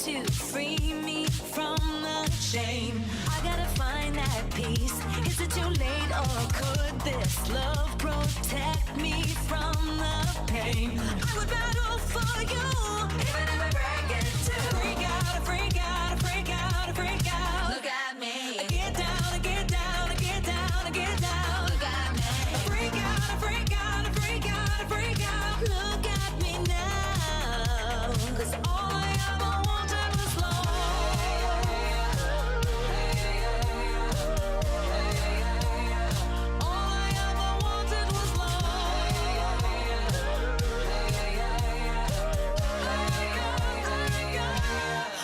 to free me from the shame. I gotta find that peace. Is it too late or could this love protect me from the pain? I would battle for you, even if I break it too. Freak out, freak out, freak out, freak out. Look at me. Get down, get down, get down, get down. Look at me. Freak out, freak out, freak out, freak out. Look at me now. 'Cause all I ever wanted was love. All I ever wanted was love.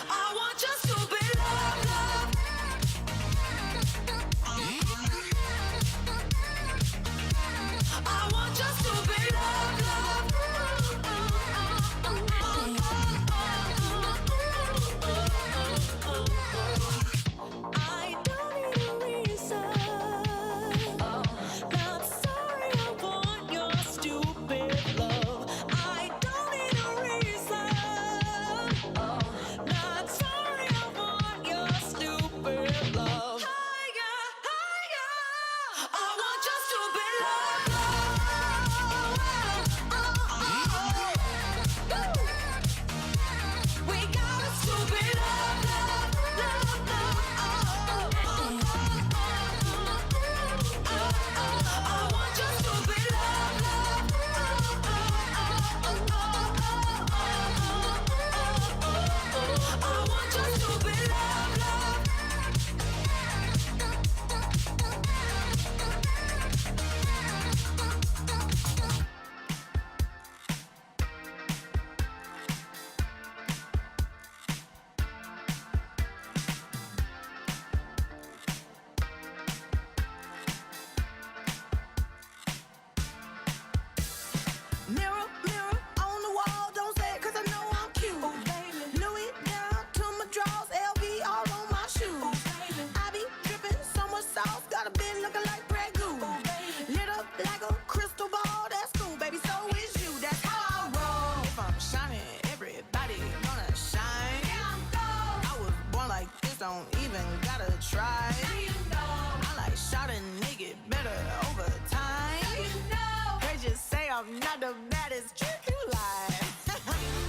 I want your stupid love, love. I want your stupid love, love. I don't need a reason. Not sorry, I want your stupid love. I don't need a reason. Not sorry, I want your stupid love. Higher, higher. I want your stupid love, love. We got a stupid love, love, love, love. I want your stupid love, love. I want your stupid love, love. Mirror, mirror on the wall, don't say it 'cause I know I'm cute. Oh, baby. Louis down to my drawers, LV all on my shoes. Oh, baby. I be dripping so much sauce, got a bin looking like Grey Goose. Oh, baby. Lit up like a crystal ball, that's cool, baby, so is you, that's how I roll. If I'm shining, everybody gonna shine. Yeah, I'm gold. I was born like this, don't even gotta try. Now you know. I like shot a nigga better over time. Now you know. They just say I'm not the baddest trick you like.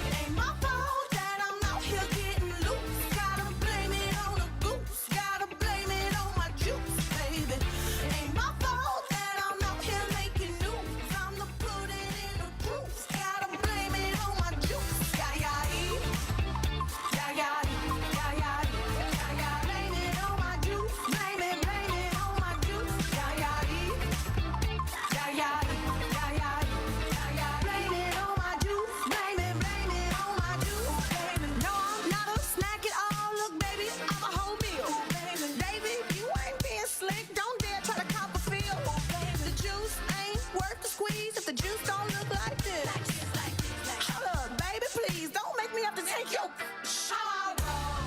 It ain't my fault that I'm out here getting loose. Gotta blame it on the goose. Gotta blame it on my juice, baby. It ain't my fault that I'm out here making news. I'm the put it in the proof. Gotta blame it on my juice. Yeah, yeah, yeah, yeah, yeah, yeah, yeah. Blame it on my juice. Blame it on my juice. Yeah, yeah, yeah, yeah, yeah, yeah. Blame it on my juice. Blame it on my juice, baby. No, I'm not a snack at all. Look, baby, I'm a whole meal. David, you ain't being slick. Don't dare try to cop a feel. The juice ain't worth the squeeze if the juice don't look like this. Hold up, baby, please don't make me have to take your shower.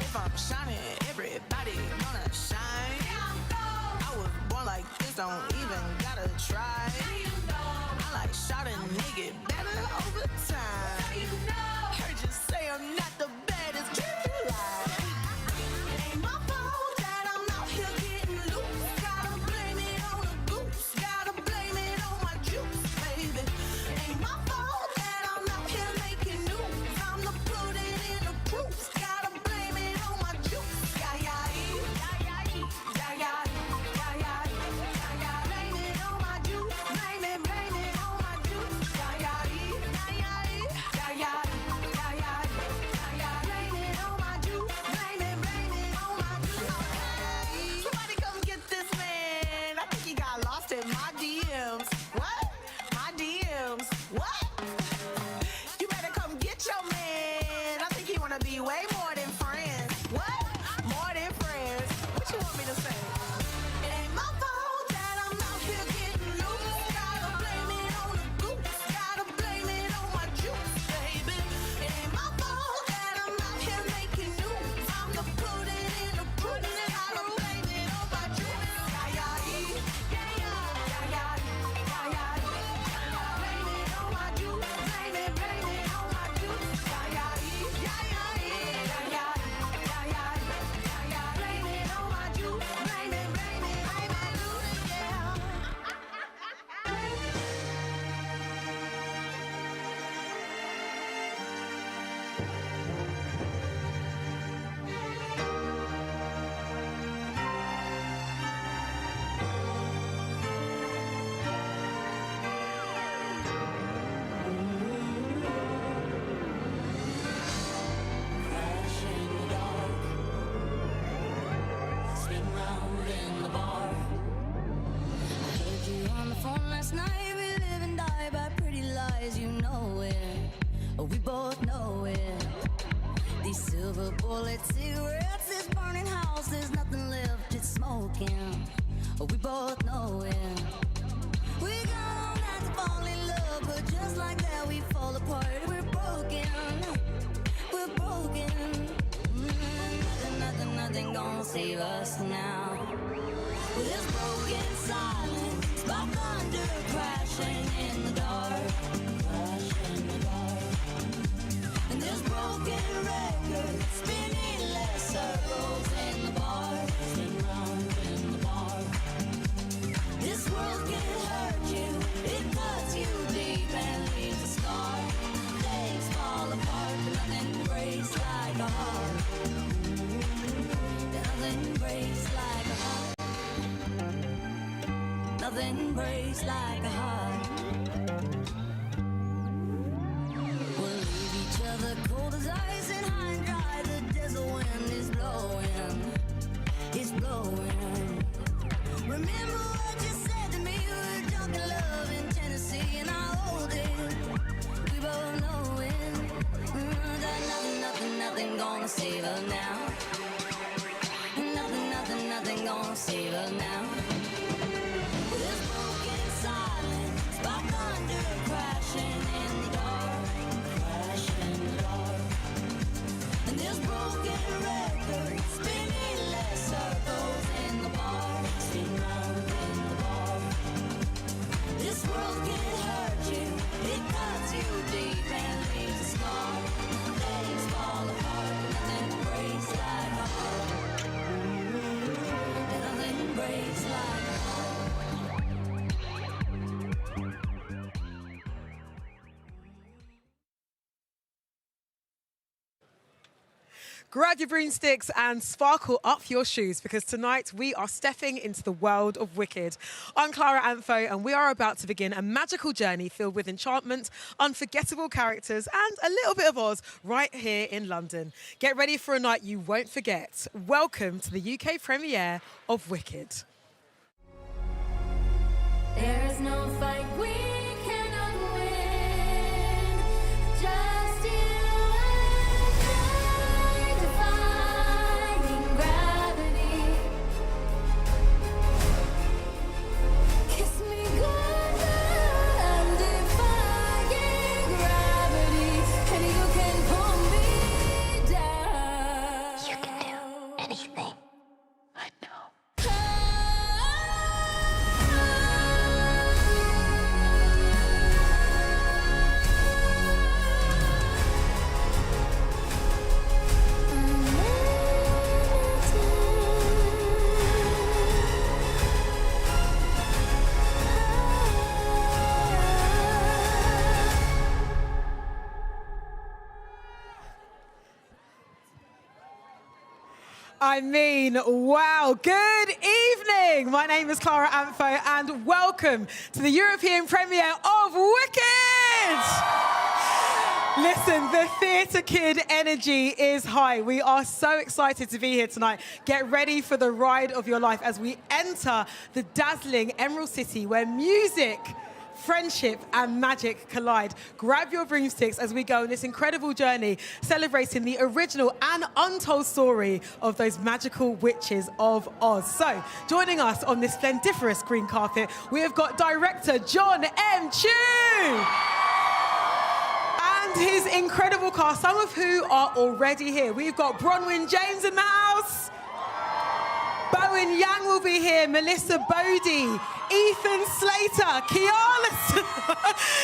If I'm shining, everybody gonna shine. Yeah, I'm gold. I was born like this, don't even gotta try. Now you know. I like shot a nigga better over time. Now you know. Heard you say I'm not the baddest trick you like. It ain't my fault that I'm out here getting loose. Gotta blame it on the goose. Gotta blame it on my juice, baby. It ain't my fault that I'm out here making news. I'm the put it in the proof. Gotta blame it on my juice. Yeah, yeah, yeah, yeah, yeah, yeah, yeah, yeah, yeah. Blame it on my juice. Blame it on my juice. Yeah, yeah, yeah, yeah, yeah, yeah, yeah. last night. We live and die by pretty lies, you know it. We both know it. These silver bullet cigarettes, this burning house, there's nothing left, it's smoking. We both know it. We got all night to fall in love, but just like that we fall apart. We're broken, we're broken. Nothing gonna save us now. This broken silence, by thunder crashing in the dark, crashing in the dark. And this broken record spinning less circles in the bar, spin round in the bar. This world can hurt you, it cuts you deep and leaves a scar. Things fall apart, but nothing breaks like a heart. Nothing breaks like a heart. Nothing breaks like a heart. We'll leave each other cold as ice and high and dry. The desert wind is blowing, it's blowing. Remember what you said to me? We were drunk in love in Tennessee, and I hold it. We both know it. That nothing gonna save her now. Nothing gonna save her now. This broken silence, by thunder crashing in the dark, crashing in the dark. And this broken record spinning less circles in the bar, spin round in the bar. This world can hurt you, it cuts you deep and leaves a scar. Things fall apart, nothing breaks like a heart. Breaks like a heart. Grab your broomsticks and sparkle up your shoes, because tonight we are stepping into the world of Wicked. I'm Clara Antho, and we are about to begin a magical journey filled with enchantment, unforgettable characters and a little bit of Oz right here in London. Get ready for a night you won't forget. Welcome to the UK premiere of Wicked. There is no fight we cannot win. Just you and I, defying gravity. Kiss me goodnight, defying gravity. And you can pull me down. You can do anything. I know. I mean, wow. Good evening. My name is Clara Antho, and welcome to the European premiere of Wicked. Listen, the theatre kid energy is high. We are so excited to be here tonight. Get ready for the ride of your life as we enter the dazzling Emerald City, where music, friendship and magic collide. Grab your broomsticks as we go on this incredible journey celebrating the original and untold story of those magical witches of Oz. So, joining us on this splendiferous green carpet, we have got director John M. Chu and his incredible cast, some of who are already here. We've got Bronwyn James in the house. Bowen Yang will be here, Marissa Bode, Ethan Slater,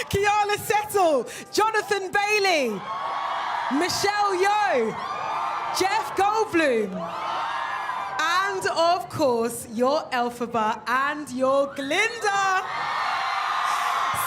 Kiala Settle, Jonathan Bailey, Michelle Yeoh, Jeff Goldblum, and of course, your Elphaba and your Glinda.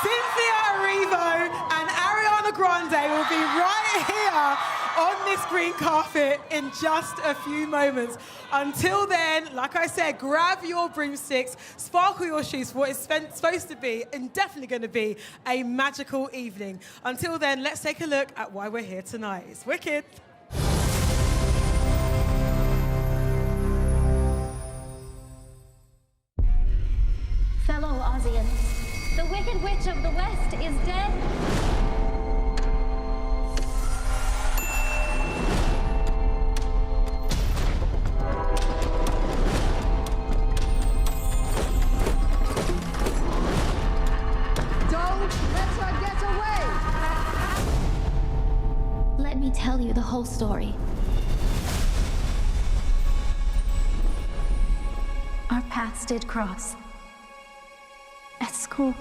Cynthia Erivo and Ariana Grande will be right here on this green carpet in just a few moments. Until then, like I said, grab your broomsticks, sparkle your shoes for what is supposed to be, and definitely going to be, a magical evening. Until then, let's take a look at why we're here tonight. It's Wicked. Fellow Aussians, the Wicked Witch of the West is dead. Don't let her get away! Let me tell you the whole story. Our paths did cross. At school.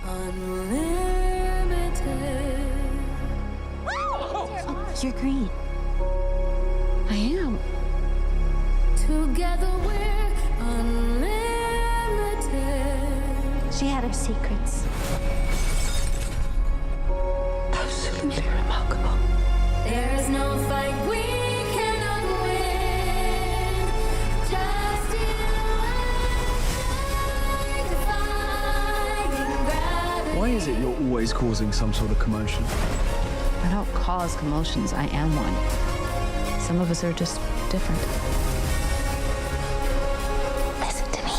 Unlimited. You're green. I am. Together we're unlimited. She had her secrets. Absolutely remarkable. There's no fight we cannot win. Just you and I defying gravity. Why is it you're always causing some sort of commotion? I don't cause commotions, I am one. Some of us are just different. Listen to me.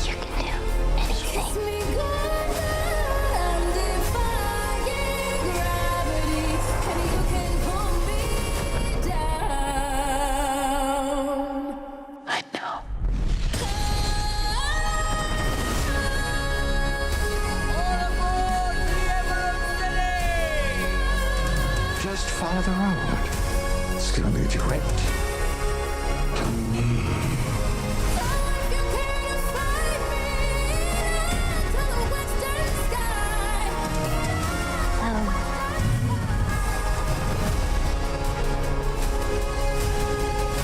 You can do anything. Kiss me goodnight, defying gravity. And you can pull me down. I know. Just follow the road. It's gonna lead you right to me. You can't fight me to the western sky.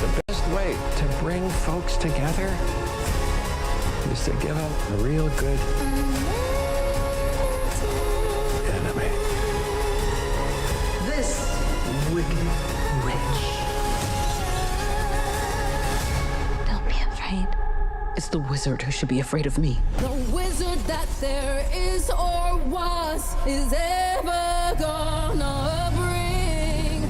The best way to bring folks together is to give them a real good enemy. This wicked witch. Don't be afraid. It's the wizard who should be afraid of me. The wizard that there is or was is ever gonna bring me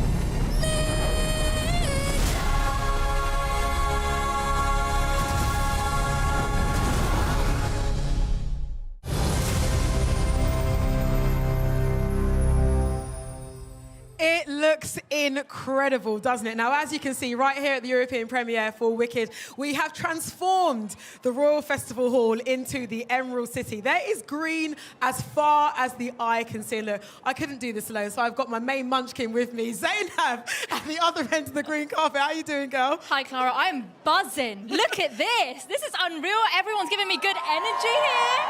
It looks incredible, doesn't it? Now, as you can see right here at the European premiere for Wicked, we have transformed the Royal Festival Hall into the Emerald City. There is green as far as the eye can see. Look, I couldn't do this alone, so I've got my main munchkin with me, Zainab, at the other end of the green carpet. How you doing, girl? Hi, Clara. I'm buzzing. Look at this. This is unreal. Everyone's giving me good energy here.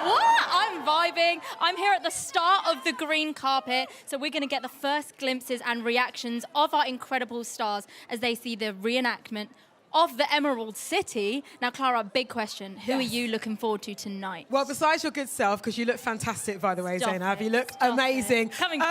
What? I'm vibing. I'm here at the start of the green carpet, so we're going to get the first glimpses and reactions of our incredible stars as they see the reenactment of the Emerald City. Now, Clara, big question. Who are you looking forward to tonight? Well, besides your good self, because you look fantastic, by the way, Stop Zainab. it. You look Stop amazing. it. Coming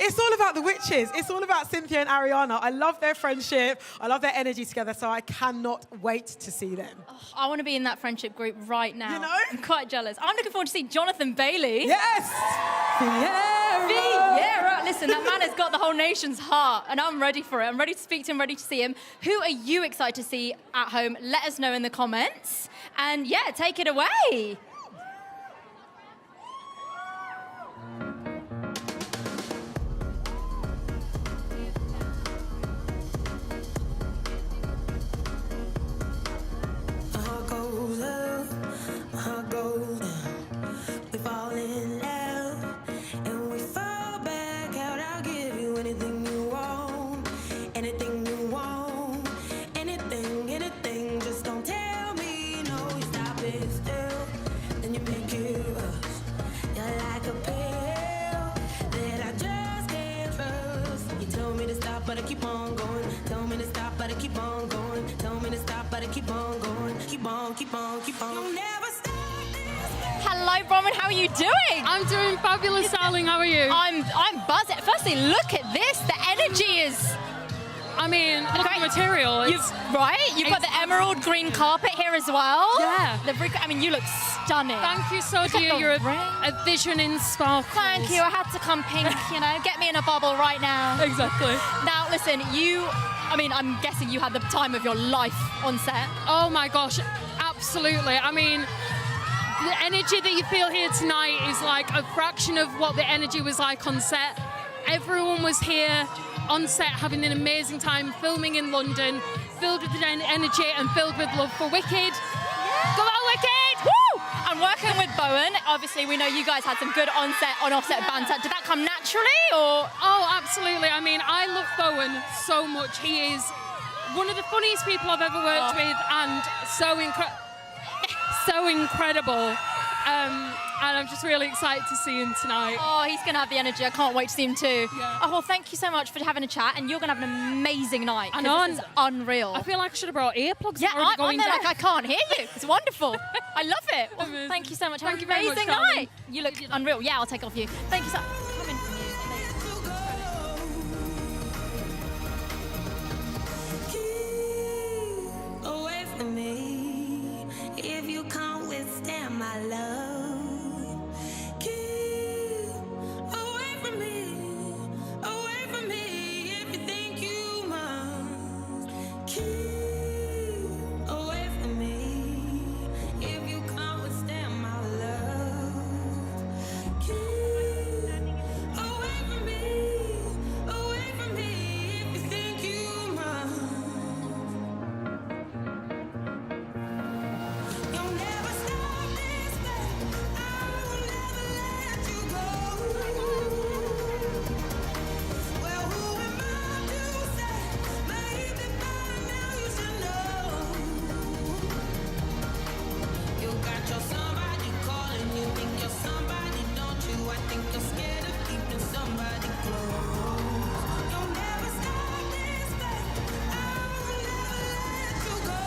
It's all about the witches. It's all about Cynthia and Ariana. I love their friendship. I love their energy together, so I cannot wait to see them. I want to be in that friendship group right now. You know? I'm quite jealous. I'm looking forward to see Jonathan Bailey. Yes! Vieira. Listen, that man has got the whole nation's heart, and I'm ready for it. I'm ready to speak to him, ready to see him. Who are you excited to see at home? Let us know in the comments. And yeah, take it away. My heart goes up, my heart goes down. We fall in love and we fall back out. I'll give you anything you want, anything you want, anything, anything. Just don't tell me no. You stop it still, then you make it rush. You're like a pill that I just can't trust. You told me to stop, but I keep on going. Told me to stop, but I keep on going. Told me to stop, but I keep on going. Keep on, keep on, keep on. You'll never stop this. Hello, Bronwyn. How are you doing? I'm doing fabulous, darling. How are you? I'm buzzing. Firstly, look at this. The energy is... I mean, look at the material. You've got the emerald green carpet here as well. Yeah. I mean, you look stunning. Thank you so Look at dear. the You're ring. a vision in sparkles. Thank you. I had to come pink, you know. Get me in a bubble right now. Exactly. Now, listen, I'm guessing you had the time of your life on set. Oh my gosh, absolutely. I mean, the energy that you feel here tonight is like a fraction of what the energy was like on set. Everyone was here on set having an amazing time filming in London, filled with energy and filled with love for Wicked. Go on, Wicked! Woo! And working with Bowen, obviously we know you guys had some good on-set, on-offset banter. Did that come naturally, or? Oh, absolutely. I mean, I love Bowen so much. He is one of the funniest people I've ever worked with, and so incredible. And I'm just really excited to see him tonight. Oh, he's going to have the energy. I can't wait to see him too. Yeah. Oh, well, thank you so much for having a chat, and you're going to have an amazing night. I know. This is unreal. I feel like I should have brought earplugs. Yeah, I'm I'm there like I can't hear you. It's wonderful. I love it. Well, Amazing. thank you so much. Have Thank an you very much, amazing darling. night. You look unreal. Yeah, I'll take off you. Thank you so much. Coming from you. Keep away from me if you can't withstand my love. Keep away from me if you think you must. Keep away from me if you can't withstand my love. Keep away from me if you think you must. You'll never stop this pain. I will never let you go. Well, who am I to say? Maybe by now you should know. You got your somebody calling. You think you're somebody, don't you? I think you're scared of keeping somebody close. You'll never stop this pain. I will never let you go.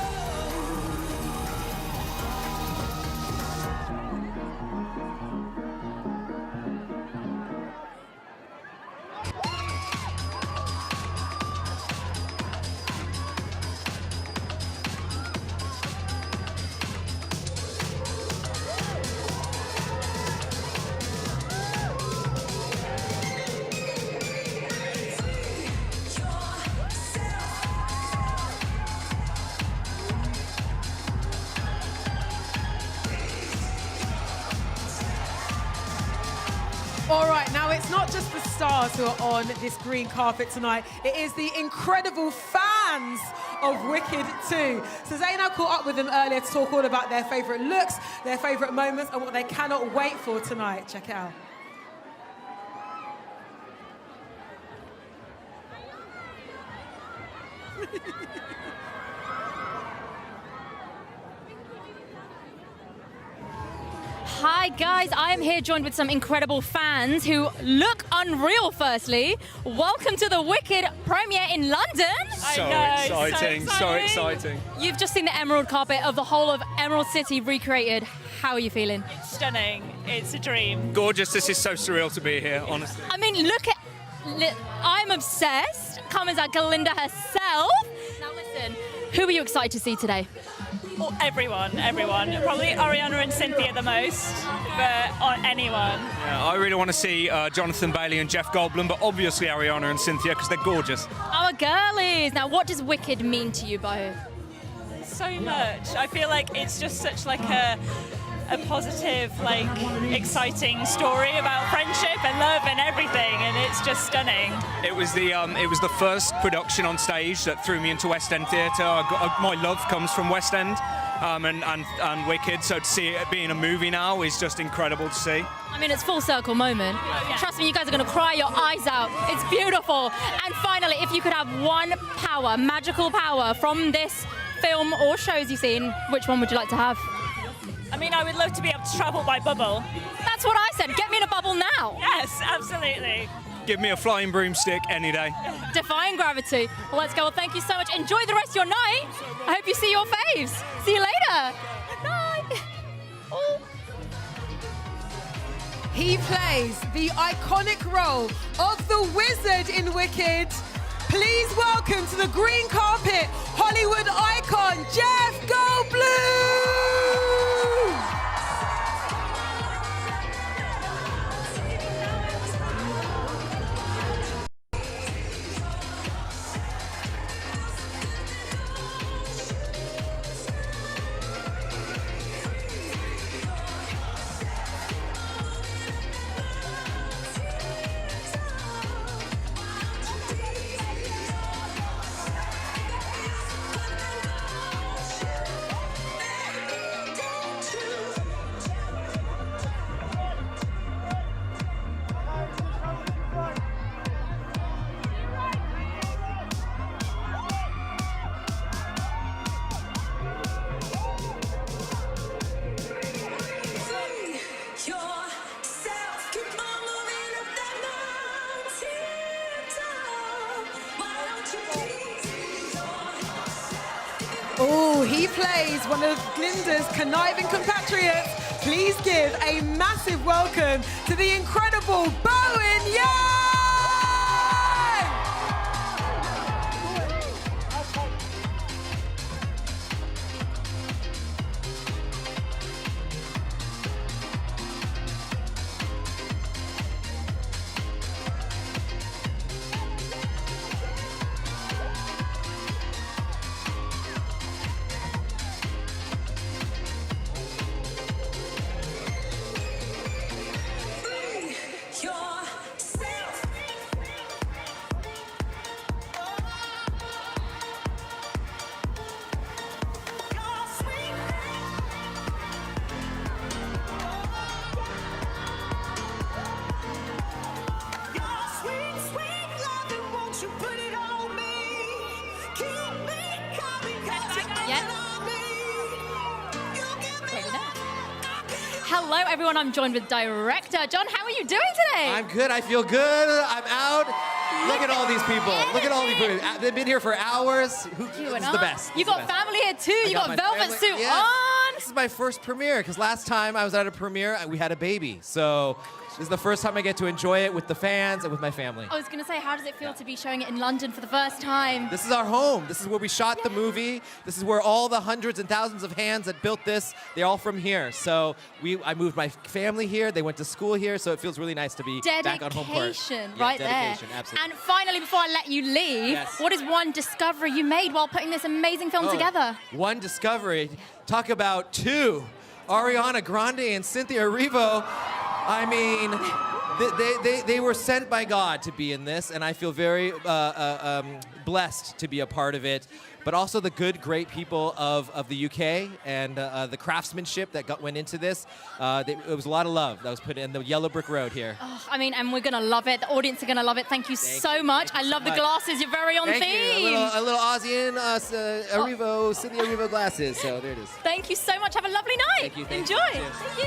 All right, now it's not just the stars who are on this green carpet tonight. It is the incredible fans of Wicked 2. So Zainab caught up with them earlier to talk all about their favourite looks, their favourite moments, and what they cannot wait for tonight. Check it out. Hi guys, I am here joined with some incredible fans who look unreal firstly. Welcome to the Wicked premiere in London. So exciting. You've just seen the emerald carpet of the whole of Emerald City recreated. How are you feeling? Stunning. It's a dream. Gorgeous. This is so surreal to be here, honestly. I mean, look at... I'm obsessed. Coming as Galinda herself. Now listen, who are you excited to see today? Oh, everyone. Probably Ariana and Cynthia the most, but anyone. Yeah, I really want to see Jonathan Bailey and Jeff Goldblum, but obviously Ariana and Cynthia because they're gorgeous. Our girlies. Now, what does Wicked mean to you both? So much. I feel like it's just such like a positive, like exciting story about friendship and love and everything, and it's just stunning. It was the first production on stage that threw me into West End theatre. My love comes from West End and Wicked, so to see it being a movie now is just incredible to see. I mean, it's full circle moment. Trust me, you guys are going to cry your eyes out. It's beautiful. And finally, if you could have one power, magical power from this film or shows you've seen, which one would you like to have? I mean, I would love to be able to travel by bubble. That's what I said. Get me in a bubble now. Yes, absolutely. Give me a flying broomstick any day. Defying gravity. Well, let's go. Well, thank you so much. Enjoy the rest of your night. I hope you see your faves. See you later. Good night. Oh. He plays the iconic role of the wizard in Wicked. Please welcome to the green carpet, Hollywood icon, Jeff Goldblum! Oh, he plays one of Glinda's conniving compatriots. Please give a massive welcome to the incredible Bowen Yang! Hello, everyone. I'm joined with director John. How are you doing today? I'm good. I feel good. I'm out. Look at all these people. Look at all these people. They've been here for hours. This is the best. You got family here too. You got velvet suit yeah. on. This is my first premiere because last time I was at a premiere, we had a baby. So this is the first time I get to enjoy it with the fans and with my family. I was going to say, how does it feel to be showing it in London for the first time? This is our home. This is where we shot the movie. This is where all the hundreds and thousands of hands that built this, they're all from here. So I moved my family here. They went to school here. So it feels really nice to be back on home court. Dedication, right dedication, there. Absolutely. And finally, before I let you leave, what is one discovery you made while putting this amazing film together? One discovery. Talk about two. Ariana Grande and Cynthia Erivo. I mean, they were sent by God to be in this, and I feel very blessed to be a part of it. But also the good, great people of the UK and the craftsmanship that went into this. It was a lot of love that was put in the yellow brick road here. Oh, I mean, and we're going to love it. The audience are going to love it. Thank you so much. I love the glasses. You're very on theme. A little Aussie Erivo, Cynthia Erivo glasses. So there it is. Thank you so much. Have a lovely night. Thank you. Enjoy. Thank you.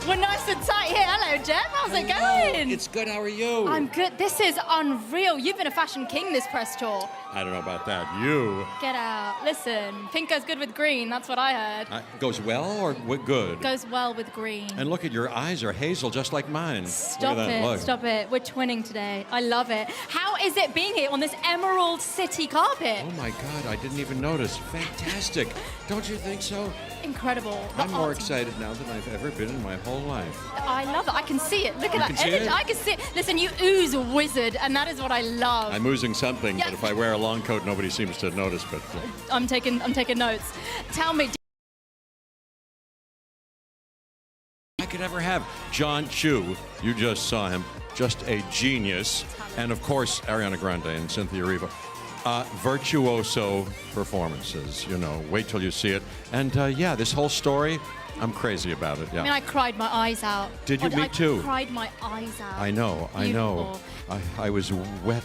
We're nice and tight here. Hello, Jeff. How's it going? It's good. How are you? I'm good. This is unreal. You've been a fashion king this press tour. I don't know about that. You. Get out. Listen, pink goes good with green. That's what I heard. Goes well or good? Goes well with green. And look at your eyes are hazel just like mine. Stop Look at that. it. Look. Stop it. We're twinning today. I love it. How is it being here on this Emerald City carpet? Oh my God, I didn't even notice. Fantastic. Don't you think so? Incredible. I'm more excited now than I've ever been in my whole life. I love it. I can see it. Look at You that can see energy. it? I can see it. Listen, you ooze wizard, and that is what I love. I'm oozing something, Yeah. but if I wear a long coat, nobody seems to notice. But I'm taking notes. Tell me. I could ever have John Chu. You just saw him. Just a genius. And of course, Ariana Grande and Cynthia Erivo. Virtuoso performances, you know. Wait till you see it. And yeah, this whole story, I'm crazy about it. Yeah. I mean, I cried my eyes out. Did you? Me too. I cried my eyes out. I know. I was wet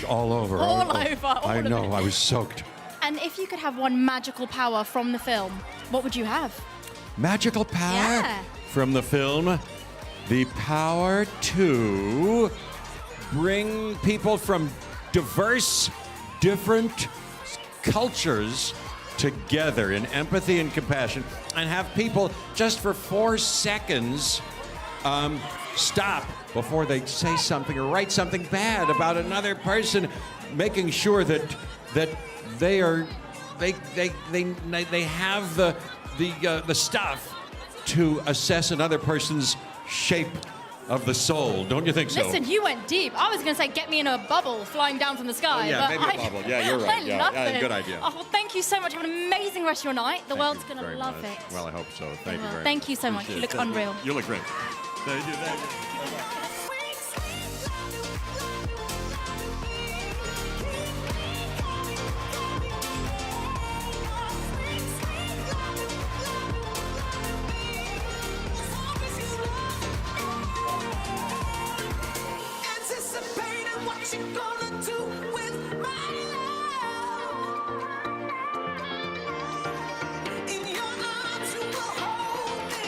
all over. All over. I know. I was soaked. And if you could have one magical power from the film, what would you have? Magical power Yeah. from the film. The power to bring people from diverse, different cultures together in empathy and compassion, and have people just for 4 seconds stop before they say something or write something bad about another person, making sure that they have the stuff to assess another person's shape of the soul. Don't you think so? Listen, you went deep. I was going to say, get me in a bubble flying down from the sky. Oh, yeah, but maybe a bubble. Yeah, you're right. I love Yeah, it. good idea. Oh, well, thank you so much. Have an amazing rest of your night. The world's going to Very love much. it. Well, I hope so. Thank you very much. Thank you so much. You Appreciate look it. unreal. You look great. Thank you. Thank you. Bye-bye. what you gonna do with my love? In your arms you will hold me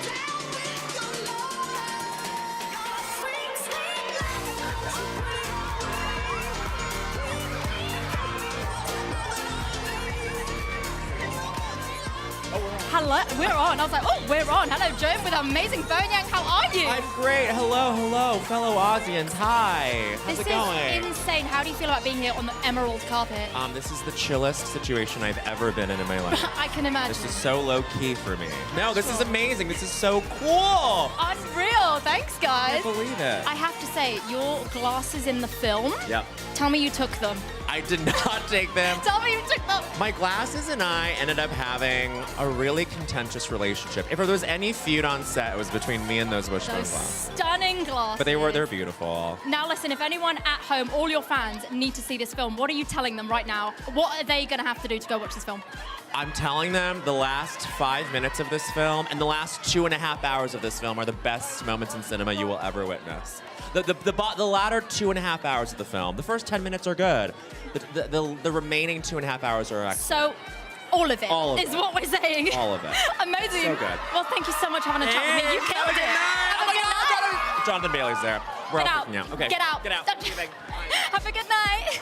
down with your love. Your sweet, sweet love, you put it on Hello, we're on. I was like, oh, we're on. Hello, Joan with amazing Bowen Yang. How are you? I'm great. Hello, fellow Aussians. Hi. How's This it going? is insane. How do you feel about being here on the emerald carpet? This is the chillest situation I've ever been in my life. I can imagine. This is so low key for me. No, this is amazing. This is so cool. Unreal. Thanks, guys. I can't believe it. I have to say, your glasses in the film, Yep. tell me you took them. I did not take them. Tell me you took them. My glasses and I ended up having a really contentious relationship. If there was any feud on set, it was between me and those wishbone Those glasses. stunning glasses. But they're beautiful. Now listen, if anyone at home, all your fans, need to see this film, what are you telling them right now? What are they going to have to do to go watch this film? I'm telling them the last 5 minutes of this film and the last 2.5 hours of this film are the best moments in cinema you will ever witness. The latter 2.5 hours of the film, the first 10 minutes are good. The remaining 2.5 hours are excellent. So, all of it All of is it. what we're saying. All of it. Amazing. So good. Well, thank you so much for having a chat with me. You killed it. Have a good night. Jonathan Bailey's there. We're Get all out. freaking out. Okay. Get out. Get out. Leaving. Have a good night.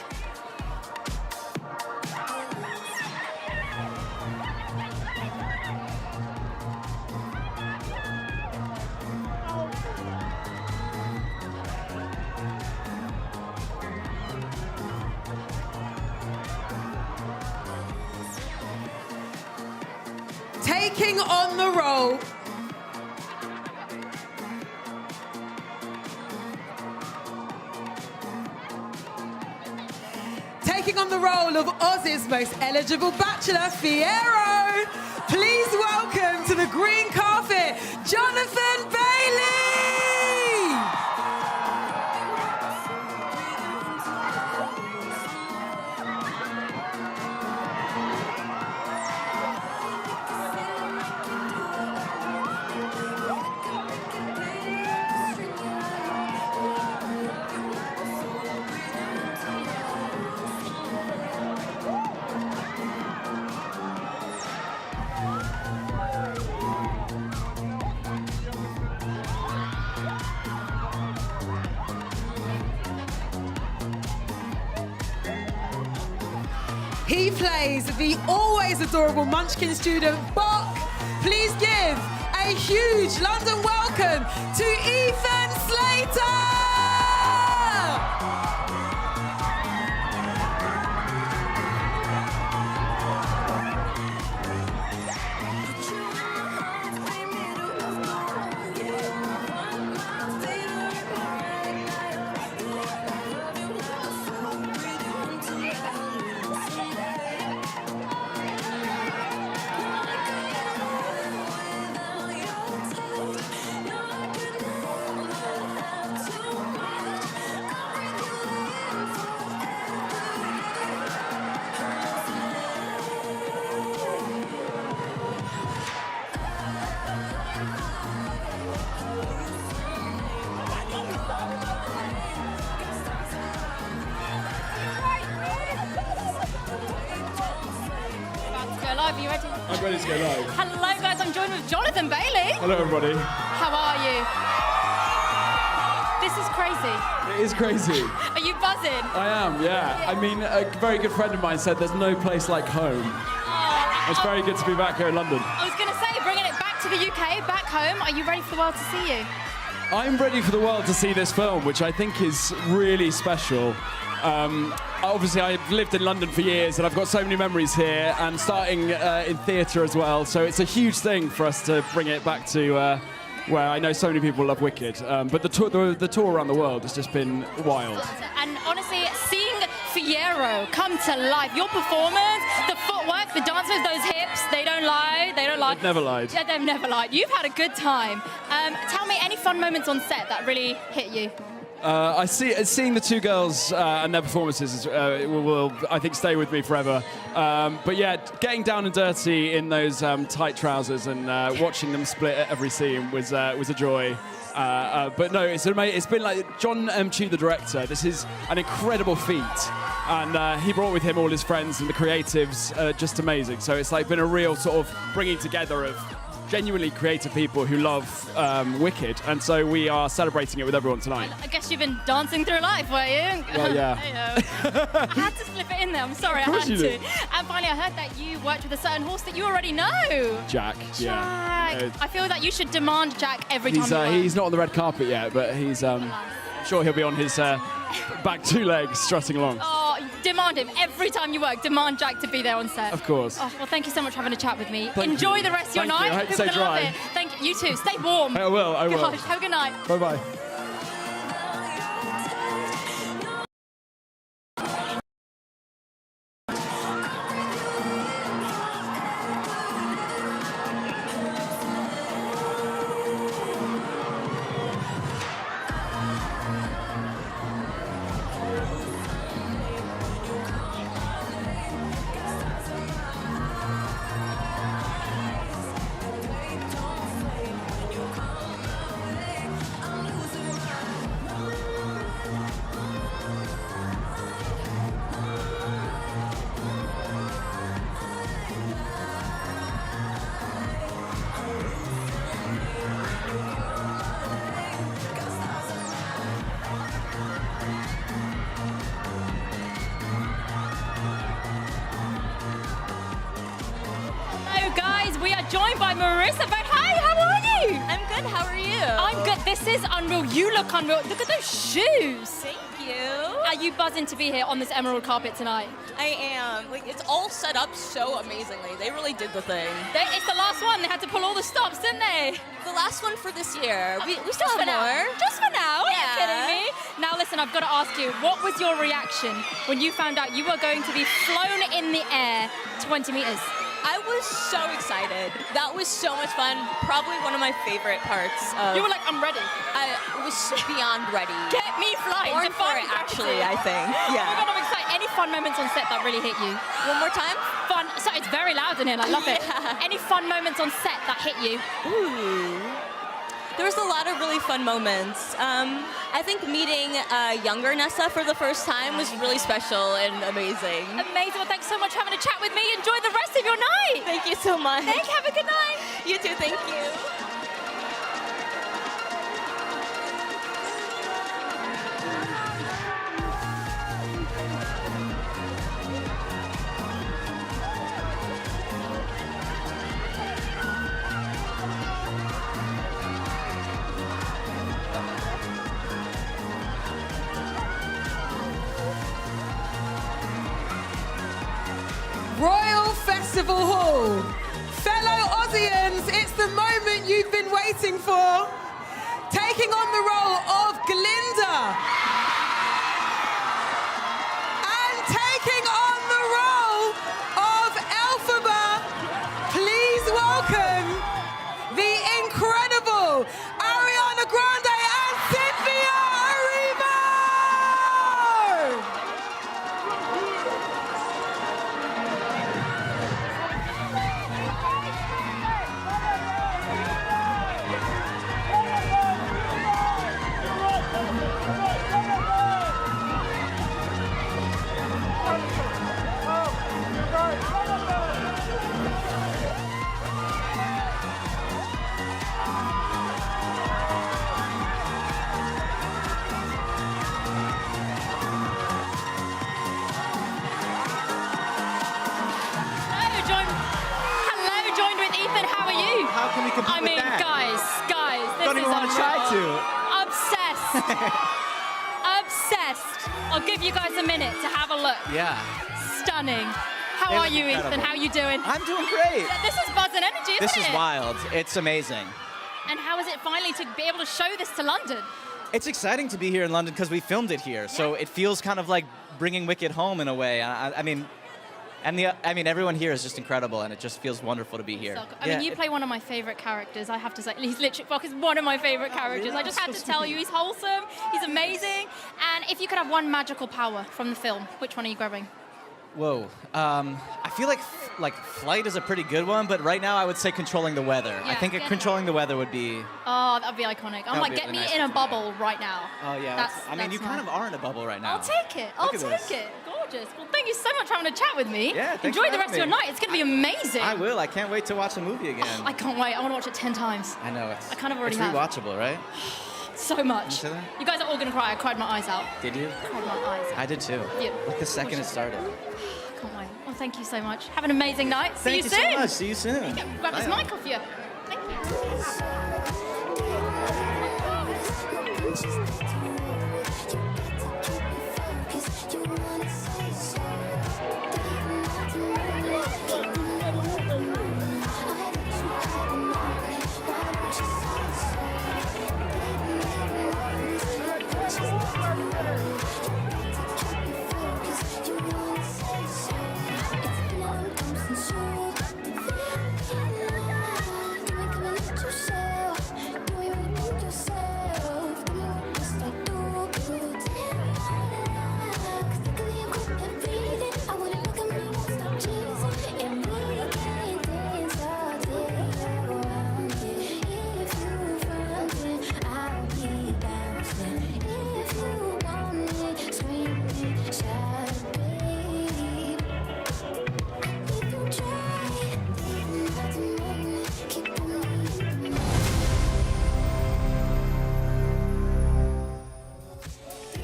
Taking on the role of Aussie's most eligible bachelor, Fierro. Please welcome to the green carpet, Jonathan Bailey. He plays the always adorable Munchkin student, Bok. Please give a huge London welcome to Ethan Slater! Live, are you ready? I'm ready to go live. Hello guys, I'm joined with Jonathan Bailey. Hello everybody. How are you? This is crazy. It is crazy. Are you buzzing? I am, yeah. I mean, a very good friend of mine said there's no place like home. It's very good to be back here in London. I was going to say, bringing it back to the UK, back home. Are you ready for the world to see you? I'm ready for the world to see this film, which I think is really special. Obviously, I've lived in London for years, and I've got so many memories here, and starting in theatre as well. So it's a huge thing for us to bring it back to where I know so many people love Wicked. But the tour around the world has just been wild. And honestly, seeing Fierro come to life, your performance, the footwork, the dance moves, those hips, they don't lie. They don't lie. They've never lied. Yeah, they've never lied. You've had a good time. Tell me any fun moments on set that really hit you. Seeing the two girls and their performances will, I think, stay with me forever. But yeah, getting down and dirty in those tight trousers and watching them split at every scene was a joy. But no, it's been like John Chu, the director. This is an incredible feat, and he brought with him all his friends and the creatives. Just amazing. So it's like been a real sort of bringing together of genuinely creative people who love Wicked, and so we are celebrating it with everyone tonight. I guess you've been dancing through life, were you? Well, yeah. I had to slip it in there. I'm sorry, I had to. And finally, I heard that you worked with a certain horse that you already know. Jack. Yeah. I feel that you should demand Jack every time you work. He's not on the red carpet yet, but he's sure he'll be on his back two legs strutting along. Oh, demand him every time you work. Demand Jack to be there on set. Of course. Oh, well, thank you so much for having a chat with me. Thank Enjoy you. the rest of your Thank night. you. I hope you People stay are gonna love dry. it. Thank you. You too. Stay warm. I will. Gosh, have a good night. Bye-bye. Joined by Marissa Bode. Hi, how are you? I'm good, how are you? I'm good. This is unreal. You look unreal. Look at those shoes. Thank you. Are you buzzing to be here on this emerald carpet tonight? I am. Like, it's all set up so amazingly. They really did the thing. It's the last one. They had to pull all the stops, didn't they? The last one for this year. We still have more. Just for now? Yeah. Are you kidding me? Now listen, I've got to ask you, what was your reaction when you found out you were going to be flown in the air 20 meters? I was so excited. That was so much fun. Probably one of my favorite parts. You were like, I'm ready. I was beyond ready. Get me flying. Born for it, actually, I think. Yeah. Oh my God, I'm excited. Any fun moments on set that really hit you? One more time? Fun. So it's very loud in here. I love it. Any fun moments on set that hit you? Ooh. There was a lot of really fun moments. I think meeting younger Nessa for the first time was really special and amazing. Amazing. Well, thanks so much for having a chat with me. Enjoy the rest of your night. Thank you so much. Thank you. Have a good night. You too. Thank you. Royal Festival Hall. Fellow Aussians, it's the moment you've been waiting for. Taking on the role of Glinda. And taking on the role of Elphaba. Please welcome the incredible Ariana Grande and Cynthia Erivo. How can we compete with that? guys, this Don't is even want to try to. Obsessed. Obsessed. I'll give you guys a minute to have a look. Yeah. Stunning. How It are was you, incredible. Ethan? How are you doing? I'm doing great. Yeah, this is buzz and energy, isn't This it? is wild. It's amazing. And how is it finally to be able to show this to London? It's exciting to be here in London because we filmed it here. So it feels kind of like bringing Wicked home in a way. I mean, And everyone here is just incredible, and it just feels wonderful to be here. I mean, you play one of my favorite characters. I have to say, he's literally Fox is one of my favorite characters. really? I just had to tell you, he's wholesome, he's amazing. And if you could have one magical power from the film, which one are you grabbing? Whoa. I feel like flight is a pretty good one, but right now I would say controlling the weather. I think controlling the weather would be... Oh, that would be iconic. I'm like, get me in a bubble right now. Oh, yeah. You kind of are in a bubble right now. I'll take it. I'll take it. Gorgeous. Well, thank you so much for having a chat with me. Yeah, thanks Enjoy for the rest of your having night. me. It's going to be amazing. I will. I can't wait to watch the movie again. I can't wait. I want to watch it 10 times. I know. I kind of already it's have. rewatchable, right? So much. You say that? You guys are all going to cry. I cried my eyes out. Did you? Cried my eyes out. I did too. Yeah. Like the second it started. Can't wait. Well, thank you so much. Have an amazing night. See Thank you you soon. so much. See you soon. Grab this Bye. mic off you. Thank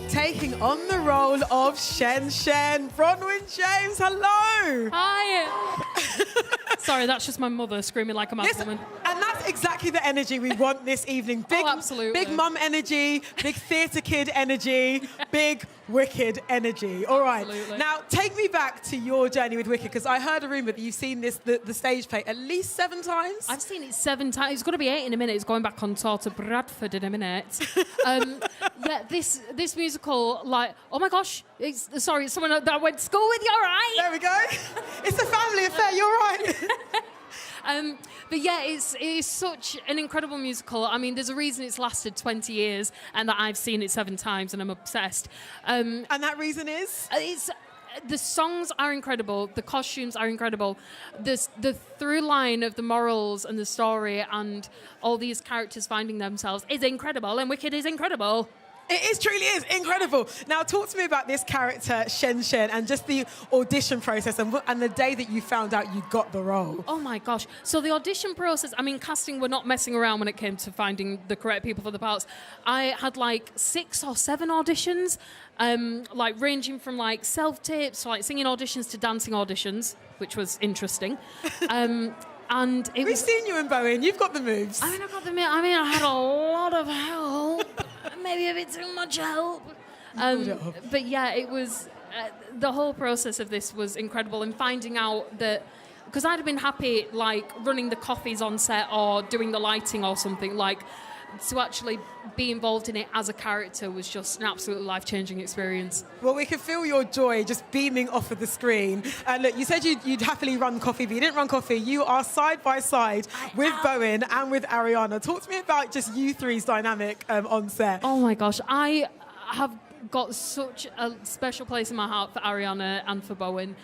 Taking on the role of Shen, Bronwyn James, hello. Hi. Sorry, that's just my mother screaming like a mad woman. And that's exactly the energy we want this evening. Big, absolutely. Big mum energy, big theatre kid energy, big Wicked energy. All right. Absolutely. Now, take me back to your journey with Wicked, because I heard a rumour that you've seen the stage play at least 7 times. I've seen it 7 times. It's going to be 8 in a minute. It's going back on tour to Bradford in a minute. Yeah, this musical, like, oh my gosh, it's someone that I went to school with. You're right. There we go. It's a family affair. You're right. But yeah, it is such an incredible musical. I mean, there's a reason it's lasted 20 years and that I've seen it 7 times and I'm obsessed. And that reason is? The songs are incredible. The costumes are incredible. The through line of the morals and the story and all these characters finding themselves is incredible, and Wicked is incredible. It truly is incredible. Now, talk to me about this character, Shen, and just the audition process and the day that you found out you got the role. Oh, my gosh. So the audition process, I mean, casting were not messing around when it came to finding the correct people for the parts. I had, 6 or 7 auditions, ranging from, self-tapes, singing auditions to dancing auditions, which was interesting. And We've seen you in Bowen. You've got the moves. I had a lot of help. Maybe a bit too much help. But yeah, it was... the whole process of this was incredible, and finding out that... Because I'd have been happy, running the coffees on set or doing the lighting or something, to actually be involved in it as a character was just an absolutely life-changing experience. Well, we could feel your joy just beaming off of the screen. Look, you said you'd happily run coffee, but you didn't run coffee. You are side by side with Bowen and with Ariana. Talk to me about just you three's dynamic on set. Oh my gosh, I have got such a special place in my heart for Ariana and for Bowen.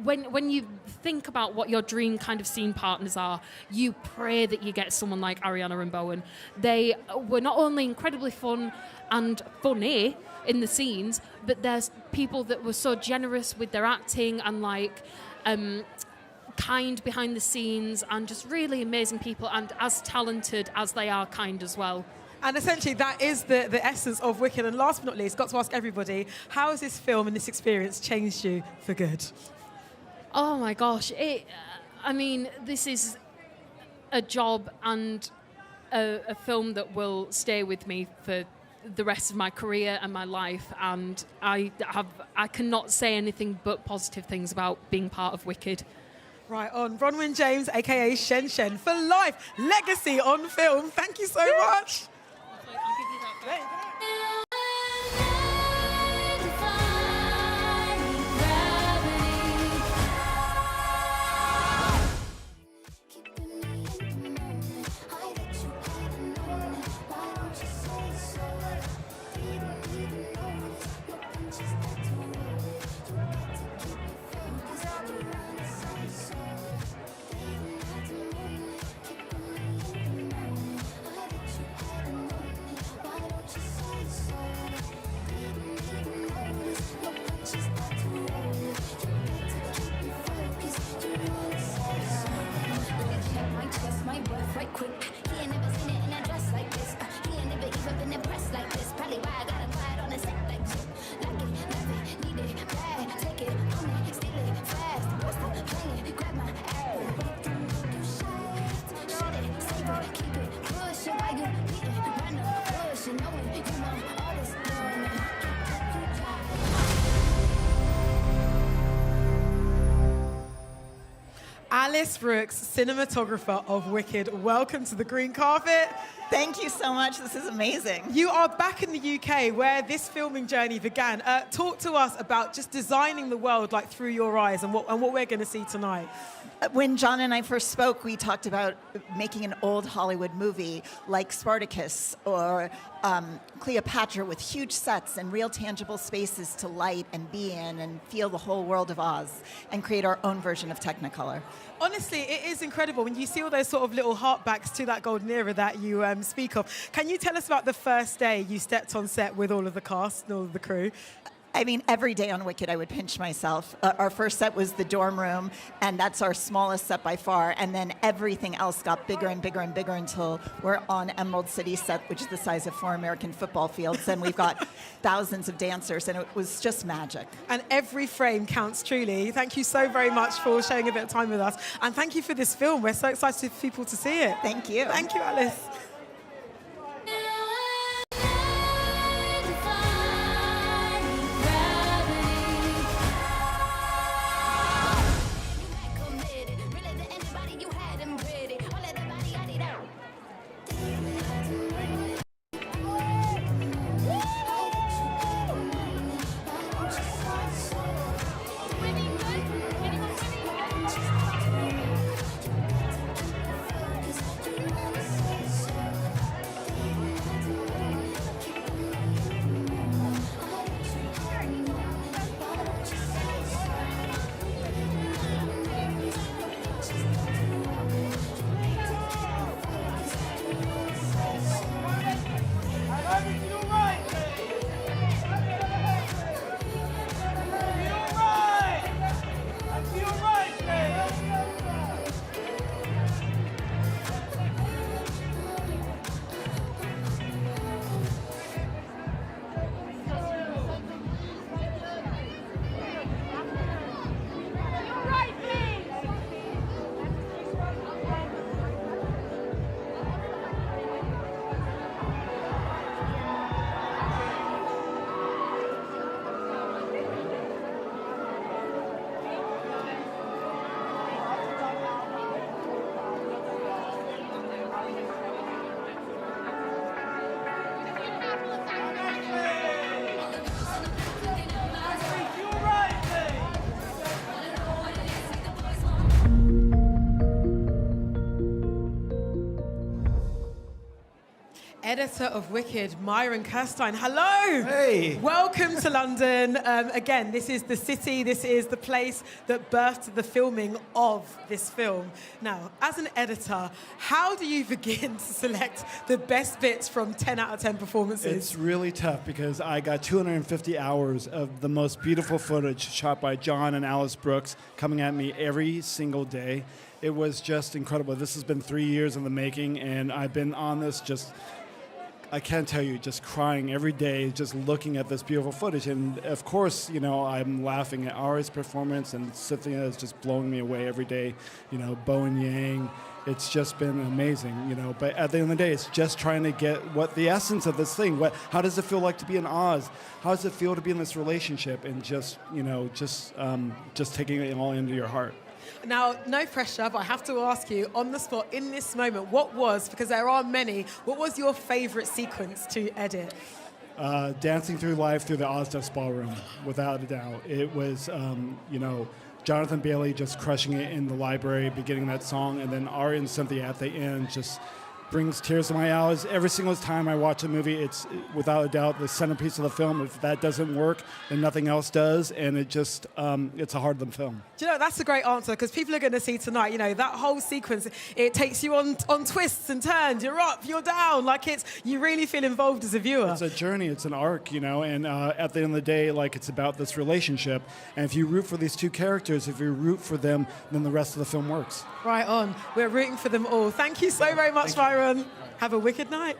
When you think about what your dream kind of scene partners are, you pray that you get someone like Ariana and Bowen. They were not only incredibly fun and funny in the scenes, but there's people that were so generous with their acting and kind behind the scenes, and just really amazing people, and as talented as they are kind as well. And essentially, that is the essence of Wicked. And last but not least, got to ask everybody, how has this film and this experience changed you for good? Oh my gosh, this is a job and a film that will stay with me for the rest of my career and my life, and I cannot say anything but positive things about being part of Wicked. Right on, Bronwyn James, aka Shen, for life, legacy on film. Thank you so much. I'll give you that back. Alice Brooks, cinematographer of Wicked. Welcome to the green carpet. Thank you so much. This is amazing. You are back in the UK where this filming journey began. Talk to us about just designing the world like through your eyes and what we're going to see tonight. When John and I first spoke, we talked about making an old Hollywood movie like Spartacus or Cleopatra with huge sets and real tangible spaces to light and be in and feel the whole world of Oz and create our own version of Technicolor. Honestly, it is incredible when you see all those sort of little heartbacks to that golden era that you speak of. Can you tell us about the first day you stepped on set with all of the cast and all of the crew? I mean, every day on Wicked, I would pinch myself. Our first set was the dorm room, and that's our smallest set by far. And then everything else got bigger and bigger and bigger until we're on Emerald City set, which is the size of 4 American football fields. And we've got thousands of dancers, and it was just magic. And every frame counts truly. Thank you so very much for sharing a bit of time with us. And thank you for this film. We're so excited for people to see it. Thank you. Thank you, Alice. Editor of Wicked, Myron Kirstein. Hello. Hey. Welcome to London. Again, this is the city. This is the place that birthed the filming of this film. Now, as an editor, how do you begin to select the best bits from 10 out of 10 performances? It's really tough because I got 250 hours of the most beautiful footage shot by John and Alice Brooks coming at me every single day. It was just incredible. This has been 3 years in the making, and I've been on this just, I can't tell you, just crying every day, just looking at this beautiful footage. And of course, you know, I'm laughing at Ari's performance, and Cynthia is just blowing me away every day. You know, Bowen Yang, it's just been amazing, you know. But at the end of the day, it's just trying to get what the essence of this thing, how does it feel like to be in Oz? How does it feel to be in this relationship? And just, you know, just taking it all into your heart. Now, no pressure, but I have to ask you, on the spot, in this moment, what was, because there are many, what was your favorite sequence to edit? Dancing through life through the Ozdust Ballroom, without a doubt. It was, you know, Jonathan Bailey just crushing it in the library, beginning that song, and then Ari and Cynthia at the end just brings tears to my eyes. Every single time I watch a movie, it's without a doubt the centerpiece of the film. If that doesn't work, then nothing else does, and it just, it's a Hardland film. Do you know, that's a great answer, because people are going to see tonight, you know, that whole sequence, it takes you on twists and turns. You're up, you're down, like you really feel involved as a viewer. It's a journey, it's an arc, you know, and at the end of the day, like, it's about this relationship, and if you root for these two characters, if you root for them, then the rest of the film works. Right on. We're rooting for them all. Thank you so very much, Myron. Have a wicked night.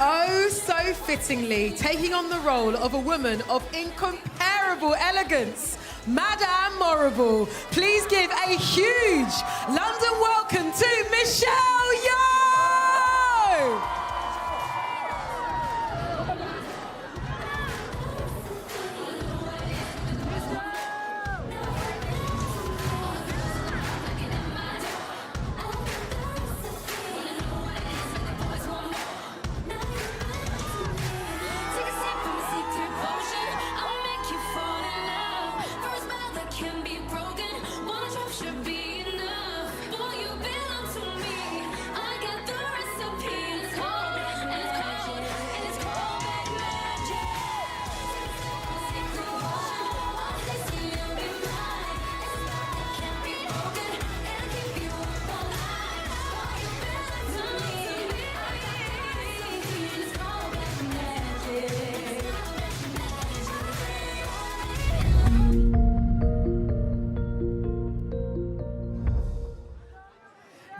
Oh, so fittingly, taking on the role of a woman of incomparable elegance, Madame Morrible. Please give a huge London welcome to Michelle Yeoh!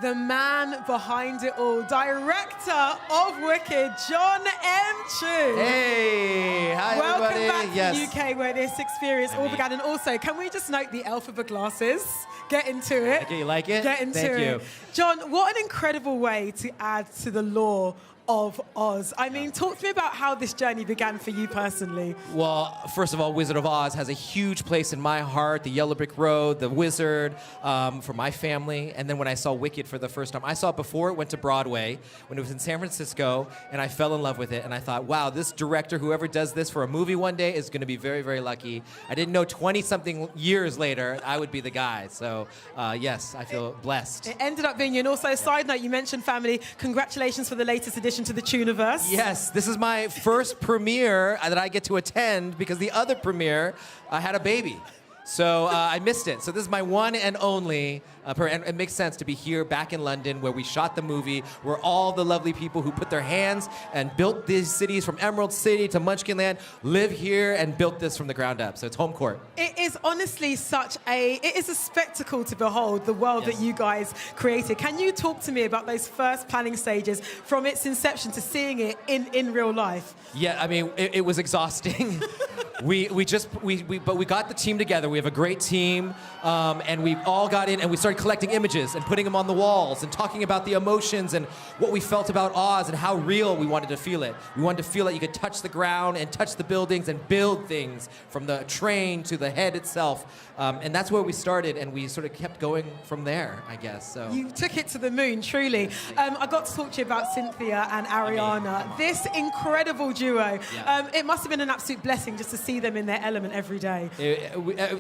The man behind it all, director of Wicked, John M. Chu. Hey, hi Welcome everybody. back to Yes. the UK where this experience all began. And also, can we just note the Elphaba glasses? Get into it. Okay, you like it? Get into Thank it. you. John, what an incredible way to add to the lore of Oz. I mean, talk to me about how this journey began for you personally. Well, first of all, Wizard of Oz has a huge place in my heart. The Yellow Brick Road, the Wizard, for my family. And then when I saw Wicked for the first time, I saw it before it went to Broadway, when it was in San Francisco, and I fell in love with it. And I thought, wow, this director, whoever does this for a movie one day, is going to be very, very lucky. I didn't know 20-something years later I would be the guy. So, yes, I feel blessed. It ended up being you. And also, side note, you mentioned family. Congratulations for the latest edition to the Tuniverse. Yes, this is my first premiere that I get to attend because the other premiere had a baby. So I missed it. So this is my one and only, and it makes sense to be here back in London where we shot the movie, where all the lovely people who put their hands and built these cities from Emerald City to Munchkinland live here and built this from the ground up. So it's home court. It is honestly it is a spectacle to behold the world that you guys created. Can you talk to me about those first planning stages from its inception to seeing it in real life? Yeah, I mean, it was exhausting. But we got the team together. We have a great team, and we all got in and we started collecting images and putting them on the walls and talking about the emotions and what we felt about Oz and how real we wanted to feel it. We wanted to feel that you could touch the ground and touch the buildings and build things from the train to the head itself. And that's where we started, and we sort of kept going from there, I guess. So you took it to the moon, truly. I got to talk to you about Cynthia and Ariana. This incredible duo. It must have been an absolute blessing just to see them in their element every day.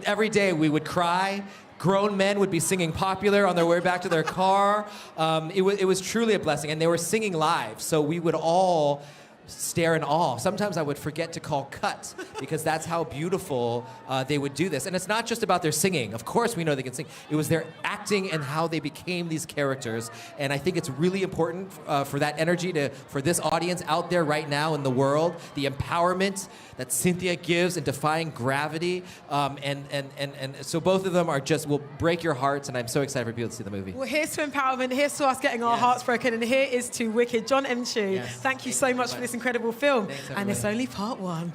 Every day we would cry. Grown men would be singing Popular on their way back to their car. It was truly a blessing, and they were singing live, so we would all stare in awe. Sometimes I would forget to call cut because that's how beautiful they would do this. And it's not just about their singing. Of course we know they can sing. It was their acting and how they became these characters. And I think it's really important for that energy for this audience out there right now in the world, the empowerment that Cynthia gives in defying gravity. And so both of them will break your hearts, and I'm so excited for people to see the movie. Well, here's to empowerment, here's to us getting our hearts broken, and here is to Wicked. John M. Chu, thank you so much for this incredible film. Thanks, and it's only part one.